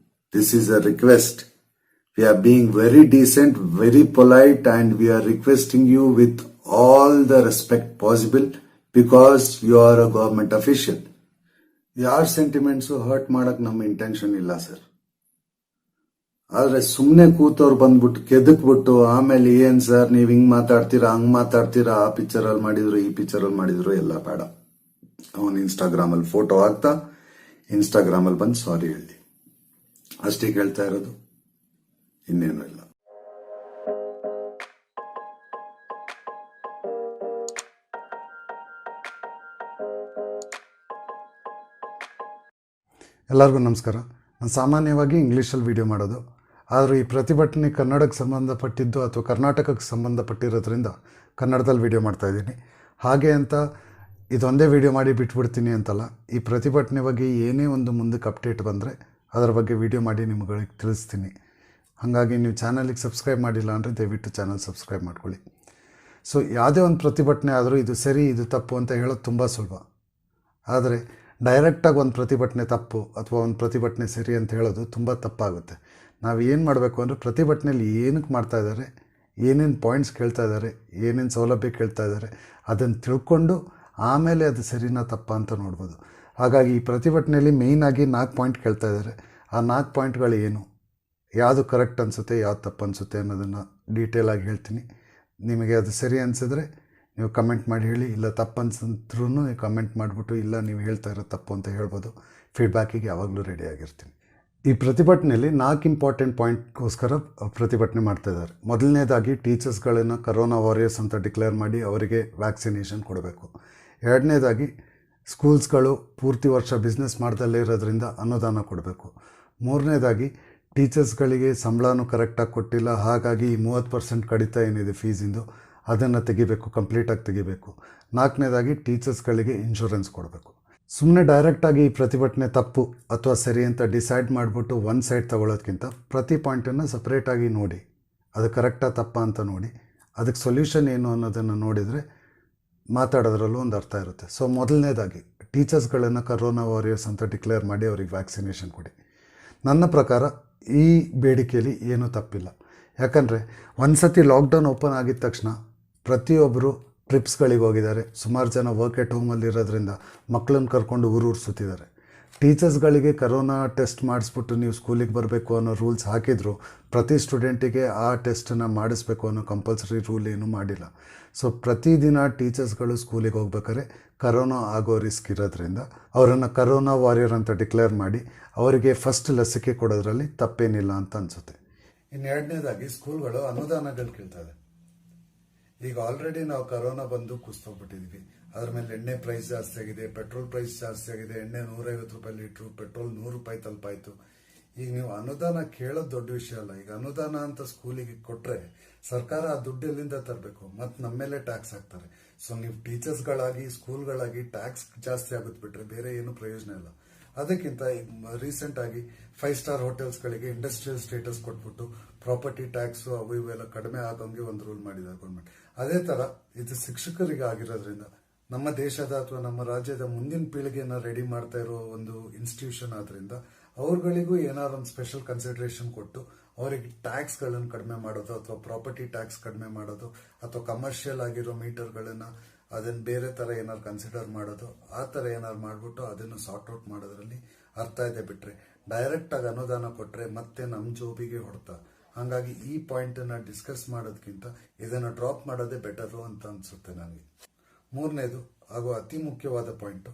This is a request. We are being very decent, very polite, and we are requesting you with all the respect possible, because you are a government official. ಯಾರ ಸೆಂಟಿಮೆಂಟ್ಸ್ ಹರ್ಟ್ ಮಾಡಕ್ ನಮ್ಮ ಇಂಟೆನ್ಷನ್ ಇಲ್ಲ sir. ಆದ್ರೆ ಸುಮ್ನೆ ಕೂತವ್ರು ಬಂದ್ಬಿಟ್ಟು ಕೆದಕ್ಬಿಟ್ಟು ಆಮೇಲೆ ಏನ್ sir ನೀವ್ ಹಿಂಗ್ ಮಾತಾಡ್ತೀರಾ, ಹಂಗ್ ಮಾತಾಡ್ತೀರಾ, ಆ ಪಿಕ್ಚರ್ ಅಲ್ಲಿ ಮಾಡಿದ್ರು, ಈ ಪಿಕ್ಚರ್ ಅಲ್ಲಿ ಮಾಡಿದ್ರು, ಎಲ್ಲ ಬೇಡ. ಅವನು ಇನ್ಸ್ಟಾಗ್ರಾಮ್ ಅಲ್ಲಿ ಫೋಟೋ ಹಾಕ್ತಾ ಇನ್ಸ್ಟಾಗ್ರಾಮ್ ಅಲ್ಲಿ ಬಂದು ಸಾರಿ ಹೇಳಿ, ಅಷ್ಟೇ ಕೇಳ್ತಾ ಇರೋದು, ಇನ್ನೇನು ಇಲ್ಲ. ಎಲ್ಲರಿಗೂ ನಮಸ್ಕಾರ. ನಾನು ಸಾಮಾನ್ಯವಾಗಿ ಇಂಗ್ಲೀಷಲ್ಲಿ ವಿಡಿಯೋ ಮಾಡೋದು, ಆದರೂ ಈ ಪ್ರತಿಭಟನೆ ಕನ್ನಡಕ್ಕೆ ಸಂಬಂಧಪಟ್ಟಿದ್ದು ಅಥವಾ ಕರ್ನಾಟಕಕ್ಕೆ ಸಂಬಂಧಪಟ್ಟಿರೋದ್ರಿಂದ ಕನ್ನಡದಲ್ಲಿ ವಿಡಿಯೋ ಮಾಡ್ತಾಯಿದ್ದೀನಿ. ಹಾಗೆ ಅಂತ ಇದೊಂದೇ ವಿಡಿಯೋ ಮಾಡಿ ಬಿಟ್ಬಿಡ್ತೀನಿ ಅಂತಲ್ಲ. ಈ ಪ್ರತಿಭಟನೆ ಬಗ್ಗೆ ಏನೇ ಒಂದು ಮುಂದಕ್ಕೆ ಅಪ್ಡೇಟ್ ಬಂದರೆ ಅದರ ಬಗ್ಗೆ ವಿಡಿಯೋ ಮಾಡಿ ನಿಮ್ಗಳಿಗೆ ತಿಳಿಸ್ತೀನಿ. ಹಾಗಾಗಿ ನೀವು ಚಾನಲಿಗೆ ಸಬ್ಸ್ಕ್ರೈಬ್ ಮಾಡಿಲ್ಲ ಅಂದರೆ ದಯವಿಟ್ಟು ಚಾನಲ್ ಸಬ್ಸ್ಕ್ರೈಬ್ ಮಾಡ್ಕೊಳ್ಳಿ. ಸೊ ಯಾವುದೇ ಒಂದು ಪ್ರತಿಭಟನೆ ಆದರೂ ಇದು ಸರಿ ಇದು ತಪ್ಪು ಅಂತ ಹೇಳೋದು ತುಂಬ ಸುಲಭ. ಆದರೆ ಡೈರೆಕ್ಟಾಗಿ ಒಂದು ಪ್ರತಿಭಟನೆ ತಪ್ಪು ಅಥವಾ ಒಂದು ಪ್ರತಿಭಟನೆ ಸರಿ ಅಂತ ಹೇಳೋದು ತುಂಬ ತಪ್ಪಾಗುತ್ತೆ. ನಾವು ಏನು ಮಾಡಬೇಕು ಅಂದರೆ ಪ್ರತಿಭಟನೆಯಲ್ಲಿ ಏನಕ್ಕೆ ಮಾಡ್ತಾ ಇದ್ದಾರೆ, ಏನೇನು ಪಾಯಿಂಟ್ಸ್ ಕೇಳ್ತಾ ಇದ್ದಾರೆ, ಏನೇನು ಸೌಲಭ್ಯ ಕೇಳ್ತಾ ಇದ್ದಾರೆ ಅದನ್ನು ತಿಳ್ಕೊಂಡು ಆಮೇಲೆ ಅದು ಸರಿನಾ ತಪ್ಪಾ ಅಂತ ನೋಡ್ಬೋದು. ಹಾಗಾಗಿ ಈ ಪ್ರತಿಭಟನೆಯಲ್ಲಿ ಮೇಯ್ನಾಗಿ 4 ಪಾಯಿಂಟ್ ಕೇಳ್ತಾ ಇದ್ದಾರೆ. ಆ 4 ಪಾಯಿಂಟ್ಗಳು ಏನು, ಯಾವುದು ಕರೆಕ್ಟ್ ಅನಿಸುತ್ತೆ, ಯಾವುದು ತಪ್ಪು ಅನಿಸುತ್ತೆ ಅನ್ನೋದನ್ನು ಡೀಟೇಲಾಗಿ ಹೇಳ್ತೀನಿ. ನಿಮಗೆ ಅದು ಸರಿ ಅನಿಸಿದ್ರೆ ನೀವು ಕಮೆಂಟ್ ಮಾಡಿ ಹೇಳಿ, ಇಲ್ಲ ತಪ್ಪು ಅನ್ಸಿದ್ರೂ ನೀವು ಕಮೆಂಟ್ ಮಾಡಿಬಿಟ್ಟು ಇಲ್ಲ ನೀವು ಹೇಳ್ತಾ ಇರೋ ತಪ್ಪು ಅಂತ ಹೇಳ್ಬೋದು. ಫೀಡ್ಬ್ಯಾಕಿಗೆ ಯಾವಾಗಲೂ ರೆಡಿಯಾಗಿರ್ತೀನಿ. ಈ ಪ್ರತಿಭಟನೆಯಲ್ಲಿ 4 ಇಂಪಾರ್ಟೆಂಟ್ ಪಾಯಿಂಟ್ಗೋಸ್ಕರ ಪ್ರತಿಭಟನೆ ಮಾಡ್ತಾಯಿದ್ದಾರೆ. ಮೊದಲನೇದಾಗಿ ಟೀಚರ್ಸ್ಗಳನ್ನು ಕರೋನಾ ವಾರಿಯರ್ಸ್ ಅಂತ ಡಿಕ್ಲೇರ್ ಮಾಡಿ ಅವರಿಗೆ ವ್ಯಾಕ್ಸಿನೇಷನ್ ಕೊಡಬೇಕು. ಎರಡನೇದಾಗಿ ಸ್ಕೂಲ್ಸ್ಗಳು ಪೂರ್ತಿ ವರ್ಷ ಬಿಸ್ನೆಸ್ ಮಾಡ್ದಲ್ಲೇ ಇರೋದ್ರಿಂದ ಅನುದಾನ ಕೊಡಬೇಕು. ಮೂರನೇದಾಗಿ ಟೀಚರ್ಸ್ಗಳಿಗೆ ಸಂಬಳನೂ ಕರೆಕ್ಟಾಗಿ ಕೊಟ್ಟಿಲ್ಲ, ಹಾಗಾಗಿ 30% ಕಡಿತ ಏನಿದೆ ಫೀಸಿಂದು ಅದನ್ನು ತೆಗಿಬೇಕು, ಕಂಪ್ಲೀಟಾಗಿ ತೆಗಿಬೇಕು. ನಾಲ್ಕನೇದಾಗಿ ಟೀಚರ್ಸ್ಗಳಿಗೆ ಇನ್ಶೂರೆನ್ಸ್ ಕೊಡಬೇಕು. ಸುಮ್ಮನೆ ಡೈರೆಕ್ಟಾಗಿ ಈ ಪ್ರತಿಭಟನೆ ತಪ್ಪು ಅಥವಾ ಸರಿ ಅಂತ ಡಿಸೈಡ್ ಮಾಡಿಬಿಟ್ಟು ಒಂದು ಸೈಡ್ ತಗೊಳ್ಳೋದಕ್ಕಿಂತ ಪ್ರತಿ ಪಾಯಿಂಟನ್ನು ಸಪ್ರೇಟಾಗಿ ನೋಡಿ, ಅದು ಕರೆಕ್ಟಾ ತಪ್ಪಾ ಅಂತ ನೋಡಿ, ಅದಕ್ಕೆ ಸೊಲ್ಯೂಷನ್ ಏನು ಅನ್ನೋದನ್ನು ನೋಡಿದರೆ ಮಾತಾಡೋದ್ರಲ್ಲೂ ಒಂದು ಅರ್ಥ ಇರುತ್ತೆ. ಸೊ ಮೊದಲನೇದಾಗಿ ಟೀಚರ್ಸ್ಗಳನ್ನು ಕರೋನಾ ವಾರಿಯರ್ಸ್ ಅಂತ ಡಿಕ್ಲೇರ್ ಮಾಡಿ ಅವ್ರಿಗೆ ವ್ಯಾಕ್ಸಿನೇಷನ್ ಕೊಡಿ. ನನ್ನ ಪ್ರಕಾರ ಈ ಬೇಡಿಕೆಯಲ್ಲಿ ಏನೂ ತಪ್ಪಿಲ್ಲ. ಯಾಕಂದರೆ ಒಂದು ಸತಿ ಲಾಕ್ಡೌನ್ ಓಪನ್ ಆಗಿದ ತಕ್ಷಣ ಪ್ರತಿಯೊಬ್ಬರು ಟ್ರಿಪ್ಸ್ಗಳಿಗೆ ಹೋಗಿದ್ದಾರೆ. ಸುಮಾರು ಜನ ವರ್ಕ್ ಎಟ್ ಹೋಮಲ್ಲಿ ಇರೋದ್ರಿಂದ ಮಕ್ಕಳನ್ನು ಕರ್ಕೊಂಡು ಊರೂರು ಸುತ್ತಿದ್ದಾರೆ. ಟೀಚರ್ಸ್ಗಳಿಗೆ ಕರೋನಾ ಟೆಸ್ಟ್ ಮಾಡಿಸ್ಬಿಟ್ಟು ನೀವು ಸ್ಕೂಲಿಗೆ ಬರಬೇಕು ಅನ್ನೋ ರೂಲ್ಸ್ ಹಾಕಿದ್ರು, ಪ್ರತಿ ಸ್ಟೂಡೆಂಟಿಗೆ ಆ ಟೆಸ್ಟನ್ನು ಮಾಡಿಸ್ಬೇಕು ಅನ್ನೋ ಕಂಪಲ್ಸರಿ ರೂಲ್ ಏನೂ ಮಾಡಿಲ್ಲ. ಸೊ ಪ್ರತಿದಿನ ಟೀಚರ್ಸ್ಗಳು ಸ್ಕೂಲಿಗೆ ಹೋಗ್ಬೇಕಾದ್ರೆ ಕರೋನಾ ಆಗೋ ರಿಸ್ಕ್ ಇರೋದ್ರಿಂದ ಅವರನ್ನು ಕರೋನಾ ವಾರಿಯರ್ ಅಂತ ಡಿಕ್ಲೇರ್ ಮಾಡಿ ಅವರಿಗೆ ಫಸ್ಟ್ ಲಸಿಕೆ ಕೊಡೋದ್ರಲ್ಲಿ ತಪ್ಪೇನಿಲ್ಲ ಅಂತ ಅನಿಸುತ್ತೆ. ಇನ್ನು ಎರಡನೇದಾಗಿ ಸ್ಕೂಲ್ಗಳು ಅನುದಾನಗಳು ಕೇಳ್ತಾರೆ. ಈಗ ಆಲ್ರೆಡಿ ನಾವು ಕರೋನಾ ಬಂದು ಕುಸ್ತೋಗ್ಬಿಟ್ಟಿದ್ವಿ. ಅದ್ರ ಮೇಲೆ ಎಣ್ಣೆ ಪ್ರೈಸ್ ಜಾಸ್ತಿ ಆಗಿದೆ, ಪೆಟ್ರೋಲ್ ಪ್ರೈಸ್ ಜಾಸ್ತಿ ಆಗಿದೆ. ಎಣ್ಣೆ 150 ರೂಪಾಯಿ ಲೀಟ್ರು, ಪೆಟ್ರೋಲ್ 100 ರೂಪಾಯಿ ತಲುಪಾಯ್ತು. ಈಗ ನೀವು ಅನುದಾನ ಕೇಳೋದು ದೊಡ್ಡ ವಿಷಯ ಅಲ್ಲ. ಈಗ ಅನುದಾನ ಅಂತ ಸ್ಕೂಲಿಗೆ ಕೊಟ್ರೆ ಸರ್ಕಾರ ಆ ದುಡ್ಡು ಎಲ್ಲಿಂದ ತರಬೇಕು, ಮತ್ತೆ ನಮ್ಮ ಮೇಲೆ ಟ್ಯಾಕ್ಸ್ ಹಾಕ್ತಾರೆ. ಸೊ ನೀವು ಟೀಚರ್ಸ್ಗಳಾಗಿ ಸ್ಕೂಲ್ಗಳಾಗಿ ಟ್ಯಾಕ್ಸ್ ಜಾಸ್ತಿ ಆಗುತ್ತೆ ಬಿಟ್ರೆ ಬೇರೆ ಏನು ಪ್ರಯೋಜನ ಇಲ್ಲ. ಅದಕ್ಕಿಂತ ರೀಸೆಂಟ್ ಆಗಿ 5 ಸ್ಟಾರ್ ಹೋಟೆಲ್ಸ್ಗಳಿಗೆ ಇಂಡಸ್ಟ್ರಿಯಲ್ ಸ್ಟೇಟಸ್ ಕೊಟ್ಬಿಟ್ಟು ಪ್ರಾಪರ್ಟಿ ಟ್ಯಾಕ್ಸ್ ಅವು ಇವೆಲ್ಲ ಕಡಿಮೆ ಆಗಂಗೆ ಒಂದು ರೂಲ್ ಮಾಡಿದ್ದಾರೆ ಗೌರ್ಮೆಂಟ್. ಅದೇ ತರ ಇದು ಶಿಕ್ಷಕರಿಗೆ ಆಗಿರೋದ್ರಿಂದ ನಮ್ಮ ದೇಶದ ಅಥವಾ ನಮ್ಮ ರಾಜ್ಯದ ಮುಂದಿನ ಪೀಳಿಗೆನ ರೆಡಿ ಮಾಡ್ತಾ ಇರೋ ಒಂದು ಇನ್ಸ್ಟಿಟ್ಯೂಷನ್ ಆದ್ರಿಂದ ಅವ್ರಗಳಿಗೂ ಏನಾದ್ರು ಒಂದು ಸ್ಪೆಷಲ್ ಕನ್ಸಿಡರೇಷನ್ ಕೊಟ್ಟು ಅವರಿಗೆ ಟ್ಯಾಕ್ಸ್ ಗಳನ್ನು ಕಡಿಮೆ ಮಾಡೋದು ಅಥವಾ ಪ್ರಾಪರ್ಟಿ ಟ್ಯಾಕ್ಸ್ ಕಡಿಮೆ ಮಾಡೋದು ಅಥವಾ ಕಮರ್ಷಿಯಲ್ ಆಗಿರೋ ಮೀಟರ್ಗಳನ್ನ ಅದನ್ನ ಬೇರೆ ತರ ಏನಾದ್ರು ಕನ್ಸಿಡರ್ ಮಾಡೋದು, ಆ ತರ ಏನಾದ್ರು ಮಾಡ್ಬಿಟ್ಟು ಅದನ್ನು ಸಾರ್ಟ್ ಔಟ್ ಮಾಡೋದ್ರಲ್ಲಿ ಅರ್ಥ ಇದೆ ಬಿಟ್ರೆ ಡೈರೆಕ್ಟ್ ಆಗಿ ಅನುದಾನ ಕೊಟ್ರೆ ಮತ್ತೆ ನಮ್ ಜೋಬಿಗೆ ಹೊಡ್ತಾ. ಹಂಗಾಗಿ ಈ ಪಾಯಿಂಟ್ ಅನ್ನ ಡಿಸ್ಕಸ್ ಮಾಡೋದಕ್ಕಿಂತ ಇದನ್ನ ಡ್ರಾಪ್ ಮಾಡೋದೇ ಬೆಟರು ಅಂತ ಅನ್ಸುತ್ತೆ ನನಗೆ. ಮೂರನೇದು ಹಾಗೂ ಅತಿ ಮುಖ್ಯವಾದ ಪಾಯಿಂಟ್,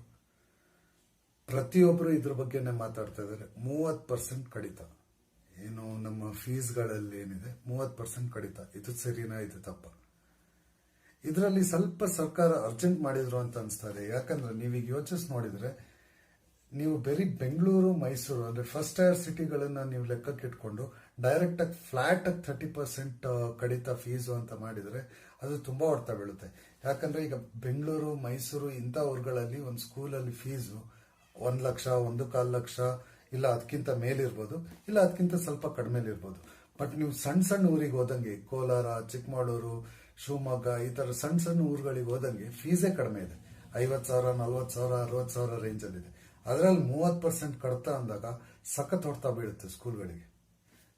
ಪ್ರತಿಯೊಬ್ಬರು ಇದ್ರ ಬಗ್ಗೆನೆ ಮಾತಾಡ್ತಾ ಇದ್ದಾರೆ. 30% ಕಡಿತ, ಏನು ನಮ್ಮ ಫೀಸ್ಗಳಲ್ಲಿ ಏನಿದೆ 30% ಕಡಿತ, ಇದು ಸರಿನಾ ಇದು ತಪ್ಪ? ಇದರಲ್ಲಿ ಸ್ವಲ್ಪ ಸರ್ಕಾರ ಅರ್ಜೆಂಟ್ ಮಾಡಿದ್ರು ಅಂತ ಅನಿಸ್ತಾರೆ. ಯಾಕಂದ್ರೆ ನೀವೀಗ ಯೋಚಿಸಿ ನೋಡಿದ್ರೆ ನೀವು ಬರೀ ಬೆಂಗಳೂರು ಮೈಸೂರು ಅಂದ್ರೆ ಫಸ್ಟ್ ಟೈರ್ ಸಿಟಿಗಳನ್ನ ನೀವು ಲೆಕ್ಕಕ್ಕೆ ಇಟ್ಕೊಂಡು ಡೈರೆಕ್ಟ್ ಆಗಿ ಫ್ಲಾಟ್ ಆಗಿ 30% ಕಡಿತ ಫೀಸು ಅಂತ ಮಾಡಿದ್ರೆ ಅದು ತುಂಬಾ ಹೊಡ್ತಾ ಬೀಳುತ್ತೆ. ಯಾಕಂದ್ರೆ ಈಗ ಬೆಂಗಳೂರು ಮೈಸೂರು ಇಂಥ ಊರುಗಳಲ್ಲಿ ಒಂದು ಸ್ಕೂಲಲ್ಲಿ ಫೀಸು 1 ಲಕ್ಷ, 1.25 ಲಕ್ಷ, ಇಲ್ಲ ಅದಕ್ಕಿಂತ ಮೇಲಿರ್ಬೋದು, ಇಲ್ಲ ಅದಕ್ಕಿಂತ ಸ್ವಲ್ಪ ಕಡಿಮೆಲಿರ್ಬೋದು. ಬಟ್ ನೀವು ಸಣ್ಣ ಸಣ್ಣ ಊರಿಗೆ ಹೋದಂಗೆ ಕೋಲಾರ, ಚಿಕ್ಕಮಗಳೂರು, ಶಿವಮೊಗ್ಗ ಈ ತರ ಸಣ್ಣ ಸಣ್ಣ ಊರುಗಳಿಗೆ ಹೋದಂಗೆ ಫೀಸೇ ಕಡಿಮೆ ಇದೆ. 50,000, 40,000, 60,000 ರೇಂಜ್ ಅಲ್ಲಿ ಇದೆ. ಅದರಲ್ಲಿ 30% ಕಡಿತ ಅಂದಾಗ ಸಖತ್ ಹೊಡ್ತಾ ಬೀಳುತ್ತೆ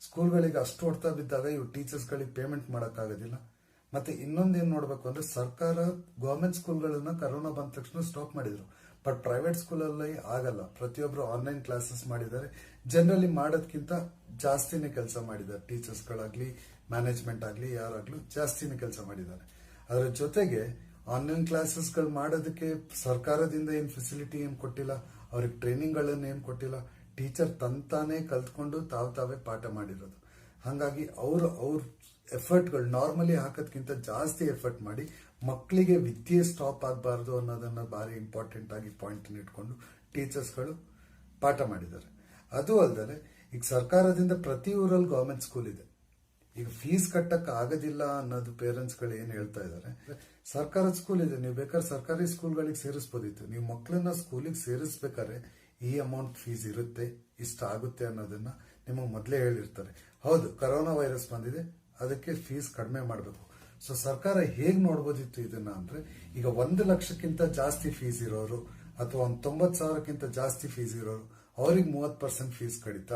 ಸ್ಕೂಲ್ಗಳಿಗೆ ಅಷ್ಟು ಹೊಡ್ತಾ ಬಿದ್ದಾಗ ಇವು ಟೀಚರ್ಸ್ಗಳಿಗೆ ಪೇಮೆಂಟ್ ಮಾಡೋಕ್ಕಾಗೋದಿಲ್ಲ. ಮತ್ತೆ ಇನ್ನೊಂದೇನು ನೋಡ್ಬೇಕು ಅಂದ್ರೆ ಸರ್ಕಾರ ಗವರ್ಮೆಂಟ್ ಸ್ಕೂಲ್ಗಳನ್ನ ಕರೋನಾ ಬಂದ ತಕ್ಷಣ ಸ್ಟಾಪ್ ಮಾಡಿದ್ರು. ಬಟ್ ಪ್ರೈವೇಟ್ ಸ್ಕೂಲಲ್ಲಿ ಆಗಲ್ಲ. ಪ್ರತಿಯೊಬ್ರು ಆನ್ಲೈನ್ ಕ್ಲಾಸಸ್ ಮಾಡಿದ್ದಾರೆ. ಜನರಲಿ ಮಾಡೋದಕ್ಕಿಂತ ಜಾಸ್ತಿನೇ ಕೆಲಸ ಮಾಡಿದ್ದಾರೆ. ಟೀಚರ್ಸ್ಗಳಾಗ್ಲಿ, ಮ್ಯಾನೇಜ್ಮೆಂಟ್ ಆಗ್ಲಿ, ಯಾರಾಗ್ಲೂ ಜಾಸ್ತಿನೇ ಕೆಲಸ ಮಾಡಿದ್ದಾರೆ. ಅದರ ಜೊತೆಗೆ ಆನ್ಲೈನ್ ಕ್ಲಾಸಸ್ಗಳು ಮಾಡೋದಕ್ಕೆ ಸರ್ಕಾರದಿಂದ ಏನ್ ಫೆಸಿಲಿಟಿ ಏನ್ ಕೊಟ್ಟಿಲ್ಲ, ಅವ್ರಿಗೆ ಟ್ರೈನಿಂಗ್ ಗಳನ್ನ ಏನ್ ಕೊಟ್ಟಿಲ್ಲ. ಟೀಚರ್ ತಂತಾನೆ ಕಲ್ತ್ಕೊಂಡು ತಾವೇ ಪಾಠ ಮಾಡಿರೋದು. ಹಾಗಾಗಿ ಅವ್ರ ಎಫರ್ಟ್ಗಳು ನಾರ್ಮಲಿ ಹಾಕೋದ್ಕಿಂತ ಜಾಸ್ತಿ ಎಫರ್ಟ್ ಮಾಡಿ ಮಕ್ಕಳಿಗೆ ವಿದ್ಯೆ ಸ್ಟಾಪ್ ಆಗಬಾರ್ದು ಅನ್ನೋದನ್ನ ಭಾರಿ ಇಂಪಾರ್ಟೆಂಟ್ ಆಗಿ ಪಾಯಿಂಟ್ ಇಟ್ಕೊಂಡು ಟೀಚರ್ಸ್ಗಳು ಪಾಠ ಮಾಡಿದ್ದಾರೆ. ಅದು ಅಲ್ಲದೆ ಈಗ ಸರ್ಕಾರದಿಂದ ಪ್ರತಿ ಊರಲ್ಲಿ ಗವರ್ಮೆಂಟ್ ಸ್ಕೂಲ್ ಇದೆ. ಈಗ ಫೀಸ್ ಕಟ್ಟಕ್ಕೆ ಆಗೋದಿಲ್ಲ ಅನ್ನೋದು ಪೇರೆಂಟ್ಸ್ ಗಳು ಏನ್ ಹೇಳ್ತಾ ಇದ್ದಾರೆ. ಸರ್ಕಾರದ ಸ್ಕೂಲ್ ಇದೆ, ನೀವು ಬೇಕಾದ್ರೆ ಸರ್ಕಾರಿ ಸ್ಕೂಲ್ಗಳಿಗೆ ಸೇರಿಸಬಹುದಿತ್ತು. ನೀವು ಮಕ್ಕಳನ್ನ ಸ್ಕೂಲಿಗೆ ಸೇರಿಸ್ಬೇಕಾದ್ರೆ ಈ ಅಮೌಂಟ್ ಫೀಸ್ ಇರುತ್ತೆ, ಇಷ್ಟ ಆಗುತ್ತೆ ಅನ್ನೋದನ್ನ ನಿಮಗೆ ಮೊದಲೇ ಹೇಳಿರ್ತಾರೆ. ಹೌದು, ಕರೋನಾ ವೈರಸ್ ಬಂದಿದೆ, ಅದಕ್ಕೆ ಫೀಸ್ ಕಡಿಮೆ ಮಾಡಬೇಕು. ಸೊ ಸರ್ಕಾರ ಹೇಗ್ ನೋಡ್ಬೋದಿತ್ತು ಇದನ್ನ ಅಂದ್ರೆ, ಈಗ 1 ಲಕ್ಷಕ್ಕಿಂತ ಜಾಸ್ತಿ ಫೀಸ್ ಇರೋರು ಅಥವಾ 90,000ಕ್ಕಿಂತ ಜಾಸ್ತಿ ಫೀಸ್ ಇರೋರು ಅವ್ರಿಗೆ 30% ಫೀಸ್ ಕಡಿತ.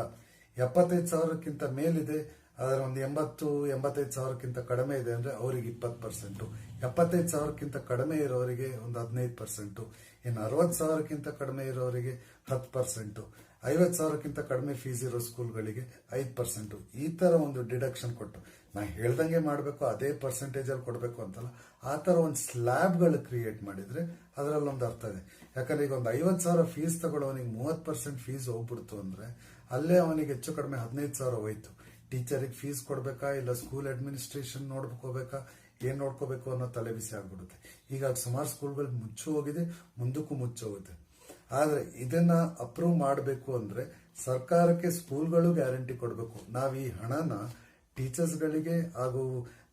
75,000ಕ್ಕಿಂತ ಮೇಲಿದೆ, ಅದರ ಒಂದು 80-85,000ಕ್ಕಿಂತ ಕಡಿಮೆ ಇದೆ ಅಂದ್ರೆ ಅವರಿಗೆ 20%, 75,000ಕ್ಕಿಂತ ಕಡಿಮೆ ಇರೋರಿಗೆ ಒಂದು 15%, ಇನ್ನು 60,000ಕ್ಕಿಂತ ಕಡಿಮೆ ಇರೋರಿಗೆ 10%, 50,000ಕ್ಕಿಂತ ಕಡಿಮೆ ಫೀಸ್ ಇರೋ ಸ್ಕೂಲ್ಗಳಿಗೆ 5%. ಈ ತರ ಒಂದು ಡಿಡಕ್ಷನ್ ಕೊಟ್ಟು ನಾ ಹೇಳ್ದಂಗೆ ಮಾಡಬೇಕು, ಅದೇ ಪರ್ಸೆಂಟೇಜ್ ಅಲ್ಲಿ ಕೊಡಬೇಕು ಅಂತಲ್ಲ, ಆ ತರ ಒಂದು ಸ್ಲ್ಯಾಬ್ ಗಳು ಕ್ರಿಯೇಟ್ ಮಾಡಿದ್ರೆ ಅದರಲ್ಲಿ ಒಂದು ಅರ್ಥ ಇದೆ. ಯಾಕಂದ್ರೆ ಈಗ ಒಂದು 50,000 ಫೀಸ್ ತಗೊಳ್ಳೋನಿಗೆ 30% ಫೀಸ್ ಹೋಗ್ಬಿಡ್ತು ಅಂದ್ರೆ ಅಲ್ಲೇ ಅವನಿಗೆ ಹೆಚ್ಚು ಕಡಿಮೆ 15,000 ಹೋಯ್ತು. ಟೀಚರಿಗೆ ಫೀಸ್ ಕೊಡ್ಬೇಕಾ, ಇಲ್ಲ ಸ್ಕೂಲ್ ಅಡ್ಮಿನಿಸ್ಟ್ರೇಷನ್ ನೋಡ್ಕೋಬೇಕಾ, ಏನ್ ನೋಡ್ಕೋಬೇಕು ಅನ್ನೋ ತಲೆ ಬಿಸಿ ಆಗ್ಬಿಡುತ್ತೆ. ಈಗ ಸುಮಾರು ಸ್ಕೂಲ್ಗಳು ಮುಚ್ಚು ಹೋಗಿದೆ, ಮುಂದಕ್ಕೂ ಮುಚ್ಚೋಗುತ್ತೆ. ಆದ್ರೆ ಇದನ್ನ ಅಪ್ರೂವ್ ಮಾಡಬೇಕು ಅಂದ್ರೆ ಸರ್ಕಾರಕ್ಕೆ ಸ್ಕೂಲ್ಗಳು ಗ್ಯಾರಂಟಿ ಕೊಡಬೇಕು. ನಾವ್ ಈ ಹಣನ ಟೀಚರ್ಸ್ ಗಳಿಗೆ ಹಾಗೂ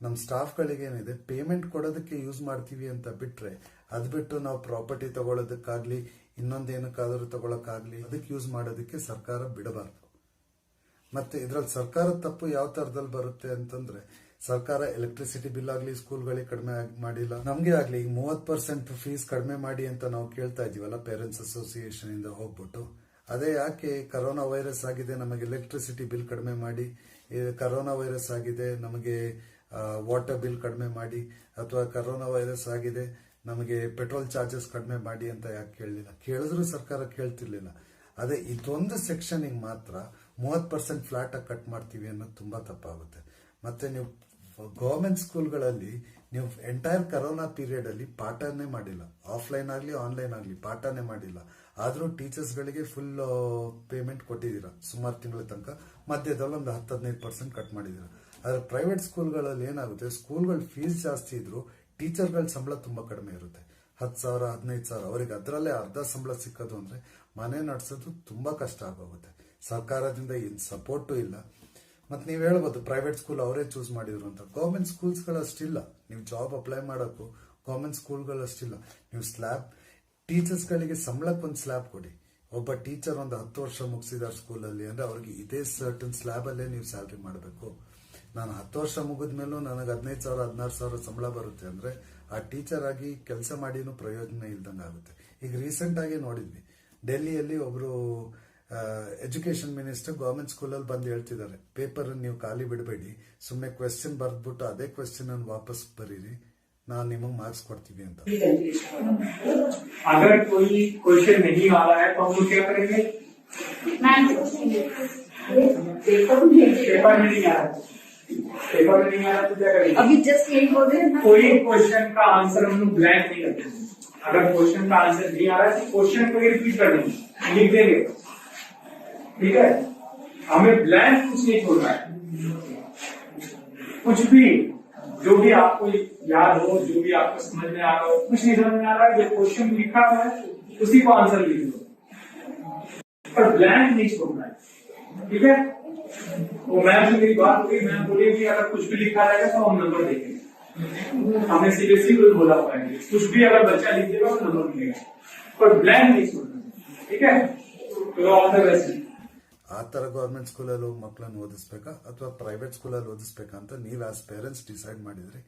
ನಮ್ ಸ್ಟಾಫ್ ಗಳಿಗೆ ಏನಿದೆ ಪೇಮೆಂಟ್ ಕೊಡೋದಕ್ಕೆ ಯೂಸ್ ಮಾಡ್ತೀವಿ ಅಂತ ಬಿಟ್ರೆ, ಅದ್ ಬಿಟ್ಟು ನಾವು ಪ್ರಾಪರ್ಟಿ ತಗೊಳ್ಳೋದಕ್ಕಾಗ್ಲಿ ಇನ್ನೊಂದೇನಕ್ಕಾದ್ರೂ ತಗೊಳಕ್ಕಾಗ್ಲಿ ಅದಕ್ಕೆ ಯೂಸ್ ಮಾಡೋದಕ್ಕೆ ಸರ್ಕಾರ ಬಿಡಬಾರ್ದು. ಮತ್ತೆ ಇದ್ರಲ್ಲಿ ಸರ್ಕಾರದ ತಪ್ಪು ಯಾವ ತರದಲ್ಲಿ ಬರುತ್ತೆ ಅಂತಂದ್ರೆ, ಸರ್ಕಾರ ಎಲೆಕ್ಟ್ರಿಸಿಟಿ ಬಿಲ್ ಆಗ್ಲಿ ಸ್ಕೂಲ್ಗಳಿಗೆ ಕಡಿಮೆ ಮಾಡಿಲ್ಲ. ನಮ್ಗೆ ಆಗ್ಲಿ ಈಗ 30% ಫೀಸ್ ಕಡಿಮೆ ಮಾಡಿ ಅಂತ ನಾವು ಕೇಳ್ತಾ ಇದೀವಲ್ಲ ಪೇರೆಂಟ್ಸ್ ಅಸೋಸಿಯೇಷನ್ ಇಂದ ಹೋಗ್ಬಿಟ್ಟು, ಅದೇ ಯಾಕೆ ಕರೋನಾ ವೈರಸ್ ಆಗಿದೆ ನಮಗೆ ಎಲೆಕ್ಟ್ರಿಸಿಟಿ ಬಿಲ್ ಕಡಿಮೆ ಮಾಡಿ, ಕರೋನಾ ವೈರಸ್ ಆಗಿದೆ ನಮಗೆ ವಾಟರ್ ಬಿಲ್ ಕಡಿಮೆ ಮಾಡಿ, ಅಥವಾ ಕರೋನಾ ವೈರಸ್ ಆಗಿದೆ ನಮಗೆ ಪೆಟ್ರೋಲ್ ಚಾರ್ಜಸ್ ಕಡಿಮೆ ಮಾಡಿ ಅಂತ ಯಾಕೆ ಕೇಳಲಿಲ್ಲ? ಕೇಳಿದ್ರು ಸರ್ಕಾರ ಕೇಳ್ತಿರ್ಲಿಲ್ಲ. ಅದೇ ಇದೊಂದು ಸೆಕ್ಷನ್ ಮಾತ್ರ 30% ಫ್ಲಾಟ್ ಆಗಿ ಕಟ್ ಮಾಡ್ತೀವಿ ಅನ್ನೋದು ತುಂಬಾ ತಪ್ಪಾಗುತ್ತೆ. ಮತ್ತೆ ನೀವು ಗವರ್ಮೆಂಟ್ ಸ್ಕೂಲ್ಗಳಲ್ಲಿ ನೀವು ಎಂಟೈರ್ ಕರೋನಾ ಪೀರಿಯಡ್ ಅಲ್ಲಿ ಪಾಠನೇ ಮಾಡಿಲ್ಲ, ಆಫ್ಲೈನ್ ಆಗ್ಲಿ ಆನ್ಲೈನ್ ಆಗ್ಲಿ ಪಾಠನೇ ಮಾಡಿಲ್ಲ. ಆದ್ರೂ ಟೀಚರ್ಸ್ ಗಳಿಗೆ ಫುಲ್ ಪೇಮೆಂಟ್ ಕೊಟ್ಟಿದ್ದೀರಾ ಸುಮಾರು ತಿಂಗಳ ತನಕ. ಮಧ್ಯದಲ್ಲಿ ಒಂದು 10-15% ಕಟ್ ಮಾಡಿದೀರಾ. ಆದರೆ ಪ್ರೈವೇಟ್ ಸ್ಕೂಲ್ಗಳಲ್ಲಿ ಏನಾಗುತ್ತೆ, ಸ್ಕೂಲ್ಗಳ ಫೀಸ್ ಜಾಸ್ತಿ ಇದ್ರು ಟೀಚರ್ಗಳ ಸಂಬಳ ತುಂಬಾ ಕಡಿಮೆ ಇರುತ್ತೆ. 10,000 15,000 ಅವರಿಗೆ ಅದರಲ್ಲೇ ಅರ್ಧ ಸಂಬಳ ಸಿಕ್ಕೋದು ಅಂದ್ರೆ ಮನೆ ನಡೆಸೋದು ತುಂಬಾ ಕಷ್ಟ ಆಗೋಗುತ್ತೆ. ಸರ್ಕಾರದಿಂದ ಏನು ಸಪೋರ್ಟು ಇಲ್ಲ. ಮತ್ತೆ ನೀವು ಹೇಳ್ಬೋದು ಪ್ರೈವೇಟ್ ಸ್ಕೂಲ್ ಅವರೇ ಚೂಸ್ ಮಾಡಿದ್ರು ಅಂತ. ಗೌರ್ಮೆಂಟ್ ಸ್ಕೂಲ್ಸ್ಗಳು ಅಷ್ಟಿಲ್ಲ. ನೀವು ಜಾಬ್ ಅಪ್ಲೈ ಮಾಡೋಕ್ಕೂ ಗೌರ್ಮೆಂಟ್ ಸ್ಕೂಲ್ಗಳು ಅಷ್ಟಿಲ್ಲ. ನೀವು ಸ್ಲ್ಯಾಬ್ ಟೀಚರ್ಸ್ಗಳಿಗೆ ಸಂಬಳಕ್ಕೆ ಒಂದು ಸ್ಲ್ಯಾಬ್ ಕೊಡಿ. ಒಬ್ಬ ಟೀಚರ್ ಒಂದು 10 ವರ್ಷ ಮುಗಿಸಿದಾರೆ ಸ್ಕೂಲಲ್ಲಿ ಅಂದ್ರೆ ಅವ್ರಿಗೆ ಇದೇ ಸರ್ಟನ್ ಸ್ಲ್ಯಾಬ್ ಅಲ್ಲೇ ನೀವು ಸ್ಯಾಲ್ರಿ ಮಾಡಬೇಕು. ನಾನು 10 ವರ್ಷ ಮುಗಿದ ಮೇಲೂ ನನಗೆ 15,000 16,000 ಸಂಬಳ ಬರುತ್ತೆ ಅಂದ್ರೆ ಆ ಟೀಚರ್ ಆಗಿ ಕೆಲಸ ಮಾಡಿನೂ ಪ್ರಯೋಜನ ಇಲ್ದಂಗೆ ಆಗುತ್ತೆ. ಈಗ ರೀಸೆಂಟ್ ಆಗಿ ನೋಡಿದ್ವಿ, ಡೆಲ್ಲಿಯಲ್ಲಿ ಒಬ್ರು ಎಜುಕೇಶನ್ ಮಿನಿಸ್ಟರ್ ಗವರ್ಮೆಂಟ್ ಸ್ಕೂಲಲ್ಲಿ ಬಂದು ಹೇಳ್ತಿದ್ದಾರೆ, ಪೇಪರ್ ನೀವು ಖಾಲಿ ಬಿಡಬೇಡಿ, ಸುಮ್ಮನೆ ಕ್ವೆಶ್ಚನ್ ಬರ್ದ್ಬಿಟ್ಟು ಅದೇ ಕ್ವೆಶ್ಚನ್ ಅನ್ನು ವಾಪಸ್ ಬರೀರಿ, ನಾವು ನಿಮಗೆ ಮಾರ್ಕ್ಸ್ ಕೊಡ್ತೀವಿ ಅಂತ. अगर कोई क्वेश्चन नहीं आ रहा है तो हम लोग क्या करेंगे? पेपर में नहीं आ रहा है, पेपर में नहीं आ रहा तो क्या करेंगे? अभी जस्ट यही बोल रहे हैं, कोई क्वेश्चन का आंसर हम लोग ब्लैंक नहीं रखेंगे. अगर क्वेश्चन का आंसर नहीं आ रहा है तो क्वेश्चन को रिपीट कर देंगे, लिख देंगे, ठीक है? हमें ब्लैंक कुछ नहीं छोड़ना है. कुछ भी जो भी आपको याद हो, जो भी आपको समझ में आ रहा हो, कुछ नहीं समझ में आ रहा है, जो क्वेश्चन लिखा हुआ है उसी को आंसर लिख दो, पर ब्लैंक नहीं छोड़ना है, ठीक है? वो मैम से मेरी बात हुई, मैम बोली कि अगर कुछ भी लिखा रहेगा तो हम नंबर देंगे. हमने सीरियसली कोई बोला हुआ है, कुछ भी अगर बच्चा लिख देगा तो नंबर मिलेगा, पर ब्लैंक नहीं छोड़ना, ठीक है? तो ऑल द बेस्ट. ಆ ಥರ ಗೌರ್ಮೆಂಟ್ ಸ್ಕೂಲಲ್ಲಿ ಹೋಗಿ ಮಕ್ಕಳನ್ನು ಓದಿಸ್ಬೇಕಾ ಅಥವಾ ಪ್ರೈವೇಟ್ ಸ್ಕೂಲಲ್ಲಿ ಓದಿಸ್ಬೇಕಾ ಅಂತ ನೀವು ಆಸ್ ಪೇರೆಂಟ್ಸ್ ಡಿಸೈಡ್ ಮಾಡಿದ್ರಿ.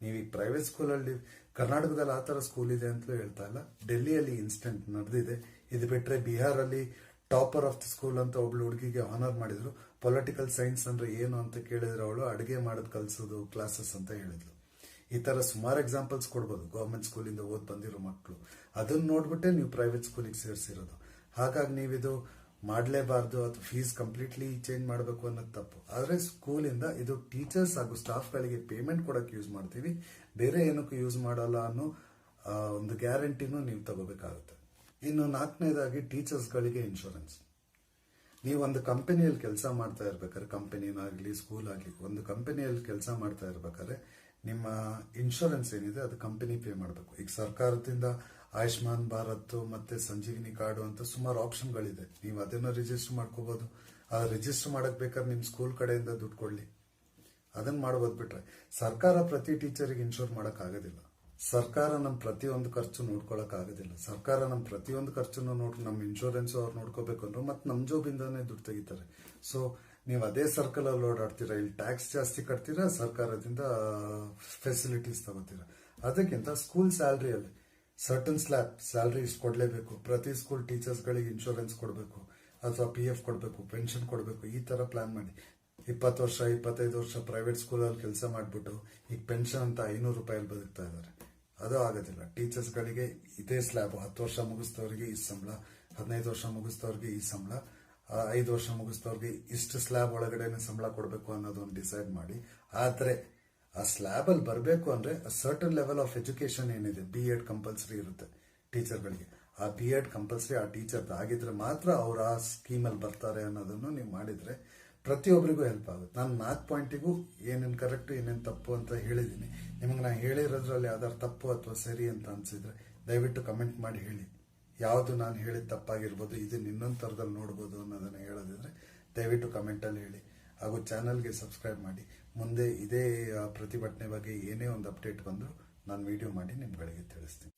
ನೀವು ಈಗ ಪ್ರೈವೇಟ್ ಸ್ಕೂಲಲ್ಲಿ ಕರ್ನಾಟಕದಲ್ಲಿ ಆ ಥರ ಸ್ಕೂಲ್ ಇದೆ ಅಂತಲೂ ಹೇಳ್ತಾ ಇಲ್ಲ. ಡೆಲ್ಲಿಯಲ್ಲಿ ಇನ್ಸಿಡೆಂಟ್ ನಡೆದಿದೆ. ಇದು ಬಿಟ್ಟರೆ ಬಿಹಾರಲ್ಲಿ ಟಾಪರ್ ಆಫ್ ದ ಸ್ಕೂಲ್ ಅಂತ ಒಬ್ಳು ಹುಡುಗಿಗೆ ಆನರ್ ಮಾಡಿದ್ರು. ಪೊಲಿಟಿಕಲ್ ಸೈನ್ಸ್ ಅಂದ್ರೆ ಏನು ಅಂತ ಕೇಳಿದ್ರೆ ಅವಳು ಅಡುಗೆ ಮಾಡೋದು ಕಲಿಸೋದು ಕ್ಲಾಸಸ್ ಅಂತ ಹೇಳಿದ್ಲು. ಈ ಥರ ಸುಮಾರು ಎಕ್ಸಾಂಪಲ್ಸ್ ಕೊಡ್ಬೋದು. ಗೌರ್ಮೆಂಟ್ ಸ್ಕೂಲಿಂದ ಓದ್ ಬಂದಿರೋ ಮಕ್ಕಳು ಅದನ್ನ ನೋಡ್ಬಿಟ್ಟೆ ನೀವು ಪ್ರೈವೇಟ್ ಸ್ಕೂಲಿಗೆ ಸೇರಿಸಿರೋದು. ಹಾಗಾಗಿ ನೀವಿದು ಮಾಡಲೇಬಾರ್ದು ಅಥವಾ ಫೀಸ್ ಕಂಪ್ಲೀಟ್ಲಿ ಚೇಂಜ್ ಮಾಡಬೇಕು ಅನ್ನೋದು ತಪ್ಪು. ಆದರೆ ಸ್ಕೂಲಿಂದ ಇದು ಟೀಚರ್ಸ್ ಹಾಗೂ ಸ್ಟಾಫ್ಗಳಿಗೆ ಪೇಮೆಂಟ್ ಕೊಡೋಕೆ ಯೂಸ್ ಮಾಡ್ತೀವಿ, ಬೇರೆ ಏನಕ್ಕೂ ಯೂಸ್ ಮಾಡಲ್ಲ ಅನ್ನೋ ಒಂದು ಗ್ಯಾರಂಟಿನೂ ನೀವು ತಗೋಬೇಕಾಗುತ್ತೆ. ಇನ್ನು 4ನೇದಾಗಿ ಟೀಚರ್ಸ್ಗಳಿಗೆ ಇನ್ಶೂರೆನ್ಸ್. ನೀವು ಒಂದು ಕಂಪನಿಯಲ್ಲಿ ಕೆಲಸ ಮಾಡ್ತಾ ಇರ್ಬೇಕಾದ್ರೆ, ಕಂಪನಿನಾಗಲಿ ಸ್ಕೂಲ್ ಆಗಲಿ, ಒಂದು ಕಂಪನಿಯಲ್ಲಿ ಕೆಲಸ ಮಾಡ್ತಾ ಇರ್ಬೇಕಾದ್ರೆ ನಿಮ್ಮ ಇನ್ಶೂರೆನ್ಸ್ ಏನಿದೆ ಅದು ಕಂಪನಿ ಪೇ ಮಾಡಬೇಕು. ಈಗ ಸರ್ಕಾರದಿಂದ ಆಯುಷ್ಮಾನ್ ಭಾರತ್ ಮತ್ತೆ ಸಂಜೀವಿನಿ ಕಾರ್ಡು ಅಂತ ಸುಮಾರು ಆಪ್ಷನ್ಗಳಿದೆ. ನೀವು ಅದನ್ನ ರಿಜಿಸ್ಟರ್ ಮಾಡ್ಕೋಬಹುದು. ಆ ರಿಜಿಸ್ಟರ್ ಮಾಡಕ್ ಬೇಕಾದ್ರೆ ನಿಮ್ಮ ಸ್ಕೂಲ್ ಕಡೆಯಿಂದ ದುಡ್ಡು ಕೊಡ್ಲಿ, ಅದನ್ನ ಮಾಡ್ಬೋದು. ಬಿಟ್ರೆ ಸರ್ಕಾರ ಪ್ರತಿ ಟೀಚರಿಗೆ ಇನ್ಶೂರ್ ಮಾಡಕ್ ಆಗೋದಿಲ್ಲ. ಸರ್ಕಾರ ನಮ್ಮ ಪ್ರತಿಯೊಂದು ಖರ್ಚು ನೋಡ್ಕೊಳಕ್ ಆಗೋದಿಲ್ಲ. ಸರ್ಕಾರ ನಮ್ಮ ಪ್ರತಿಯೊಂದು ಖರ್ಚನ್ನು ನಮ್ಮ ಇನ್ಶೂರೆನ್ಸ್ ಅವ್ರು ನೋಡ್ಕೋಬೇಕು ಅಂದ್ರೆ ಮತ್ತೆ ನಮ್ಮ ಜೋಬಿಂದಾನೇ ದುಡ್ಡು ತೆಗಿತಾರೆ. ಸೊ ನೀವು ಅದೇ ಸರ್ಕಲ್ ಅಲ್ಲಿ ಓಡಾಡ್ತೀರಾ, ಇಲ್ಲಿ ಟ್ಯಾಕ್ಸ್ ಜಾಸ್ತಿ ಕಟ್ತೀರಾ, ಸರ್ಕಾರದಿಂದ ಫೆಸಿಲಿಟೀಸ್ ತಗೋತೀರಾ. ಅದಕ್ಕಿಂತ ಸ್ಕೂಲ್ ಸ್ಯಾಲ್ರಿಯಲ್ಲಿ ಸರ್ಟನ್ ಸ್ಯಾಲ್ರಿ ಇಷ್ಟು ಕೊಡಲೇಬೇಕು, ಪ್ರತಿ ಸ್ಕೂಲ್ ಟೀಚರ್ಸ್ಗಳಿಗೆ ಇನ್ಶೂರೆನ್ಸ್ ಕೊಡಬೇಕು ಅಥವಾ PF ಕೊಡಬೇಕು, ಪೆನ್ಷನ್ ಕೊಡಬೇಕು, ಈ ಥರ ಪ್ಲಾನ್ ಮಾಡಿ. 20 ವರ್ಷ 25 ವರ್ಷ ಪ್ರೈವೇಟ್ ಸ್ಕೂಲಲ್ಲಿ ಕೆಲಸ ಮಾಡಿಬಿಟ್ಟು ಈಗ ಪೆನ್ಷನ್ ಅಂತ 500 ರೂಪಾಯಲ್ಲಿ ಬದುಕ್ತಾ ಇದ್ದಾರೆ. ಅದು ಆಗೋದಿಲ್ಲ. ಟೀಚರ್ಸ್ಗಳಿಗೆ ಇದೇ ಸ್ಲ್ಯಾಬ್, 10 ವರ್ಷ ಮುಗಿಸ್ತವ್ರಿಗೆ ಈ ಸಂಬಳ, 15 ವರ್ಷ ಮುಗಿಸ್ತವ್ರಿಗೆ ಈ ಸಂಬಳ, 5 ವರ್ಷ ಮುಗಿಸ್ತವ್ರಿಗೆ ಇಷ್ಟು ಸ್ಲ್ಯಾಬ್ ಒಳಗಡೆನೆ ಸಂಬಳ ಕೊಡಬೇಕು ಅನ್ನೋದೊಂದು ಡಿಸೈಡ್ ಮಾಡಿ. ಆದರೆ ಆ ಸ್ಲ್ಯಾಬ್ ಅಲ್ಲಿ ಬರಬೇಕು ಅಂದ್ರೆ ಸರ್ಟನ್ ಲೆವೆಲ್ ಆಫ್ ಎಜುಕೇಶನ್ ಏನಿದೆ, B.Ed ಕಂಪಲ್ಸರಿ ಇರುತ್ತೆ ಟೀಚರ್ಗಳಿಗೆ. ಆ B.Ed ಕಂಪಲ್ಸರಿ ಆ ಟೀಚರ್ ಆಗಿದ್ರೆ ಮಾತ್ರ ಅವ್ರು ಆ ಸ್ಕೀಮಲ್ಲಿ ಬರ್ತಾರೆ ಅನ್ನೋದನ್ನು ನೀವು ಮಾಡಿದ್ರೆ ಪ್ರತಿಯೊಬ್ಬರಿಗೂ ಹೆಲ್ಪ್ ಆಗುತ್ತೆ. ನಾನು 4 ಪಾಯಿಂಟಿಗೂ ಏನೇನು ಕರೆಕ್ಟ್ ಏನೇನು ತಪ್ಪು ಅಂತ ಹೇಳಿದ್ದೀನಿ. ನಿಮಗೆ ನಾನು ಹೇಳಿರೋದ್ರಲ್ಲಿ ಯಾವ್ದಾದ್ರು ತಪ್ಪು ಅಥವಾ ಸರಿ ಅಂತ ಅನ್ಸಿದ್ರೆ ದಯವಿಟ್ಟು ಕಮೆಂಟ್ ಮಾಡಿ ಹೇಳಿ. ಯಾವುದು ನಾನು ಹೇಳಿದ ತಪ್ಪಾಗಿರ್ಬೋದು, ಇದನ್ನ ಇನ್ನೊಂದು ಥರದಲ್ಲಿ ನೋಡ್ಬೋದು ಅನ್ನೋದನ್ನ ಹೇಳೋದಿದ್ರೆ ದಯವಿಟ್ಟು ಕಮೆಂಟಲ್ಲಿ ಹೇಳಿ. ಹಾಗೂ ಚಾನಲ್ಗೆ ಸಬ್ಸ್ಕ್ರೈಬ್ ಮಾಡಿ. ಮುಂದೆ ಇದೇ ಪ್ರತಿಭಟನೆ ಬಗ್ಗೆ ಏನೇ ಒಂದು ಅಪ್ಡೇಟ್ ಬಂದರೂ ನಾನು ವಿಡಿಯೋ ಮಾಡಿ ನಿಮ್ಗಳಿಗೆ ತಿಳಿಸ್ತೀನಿ.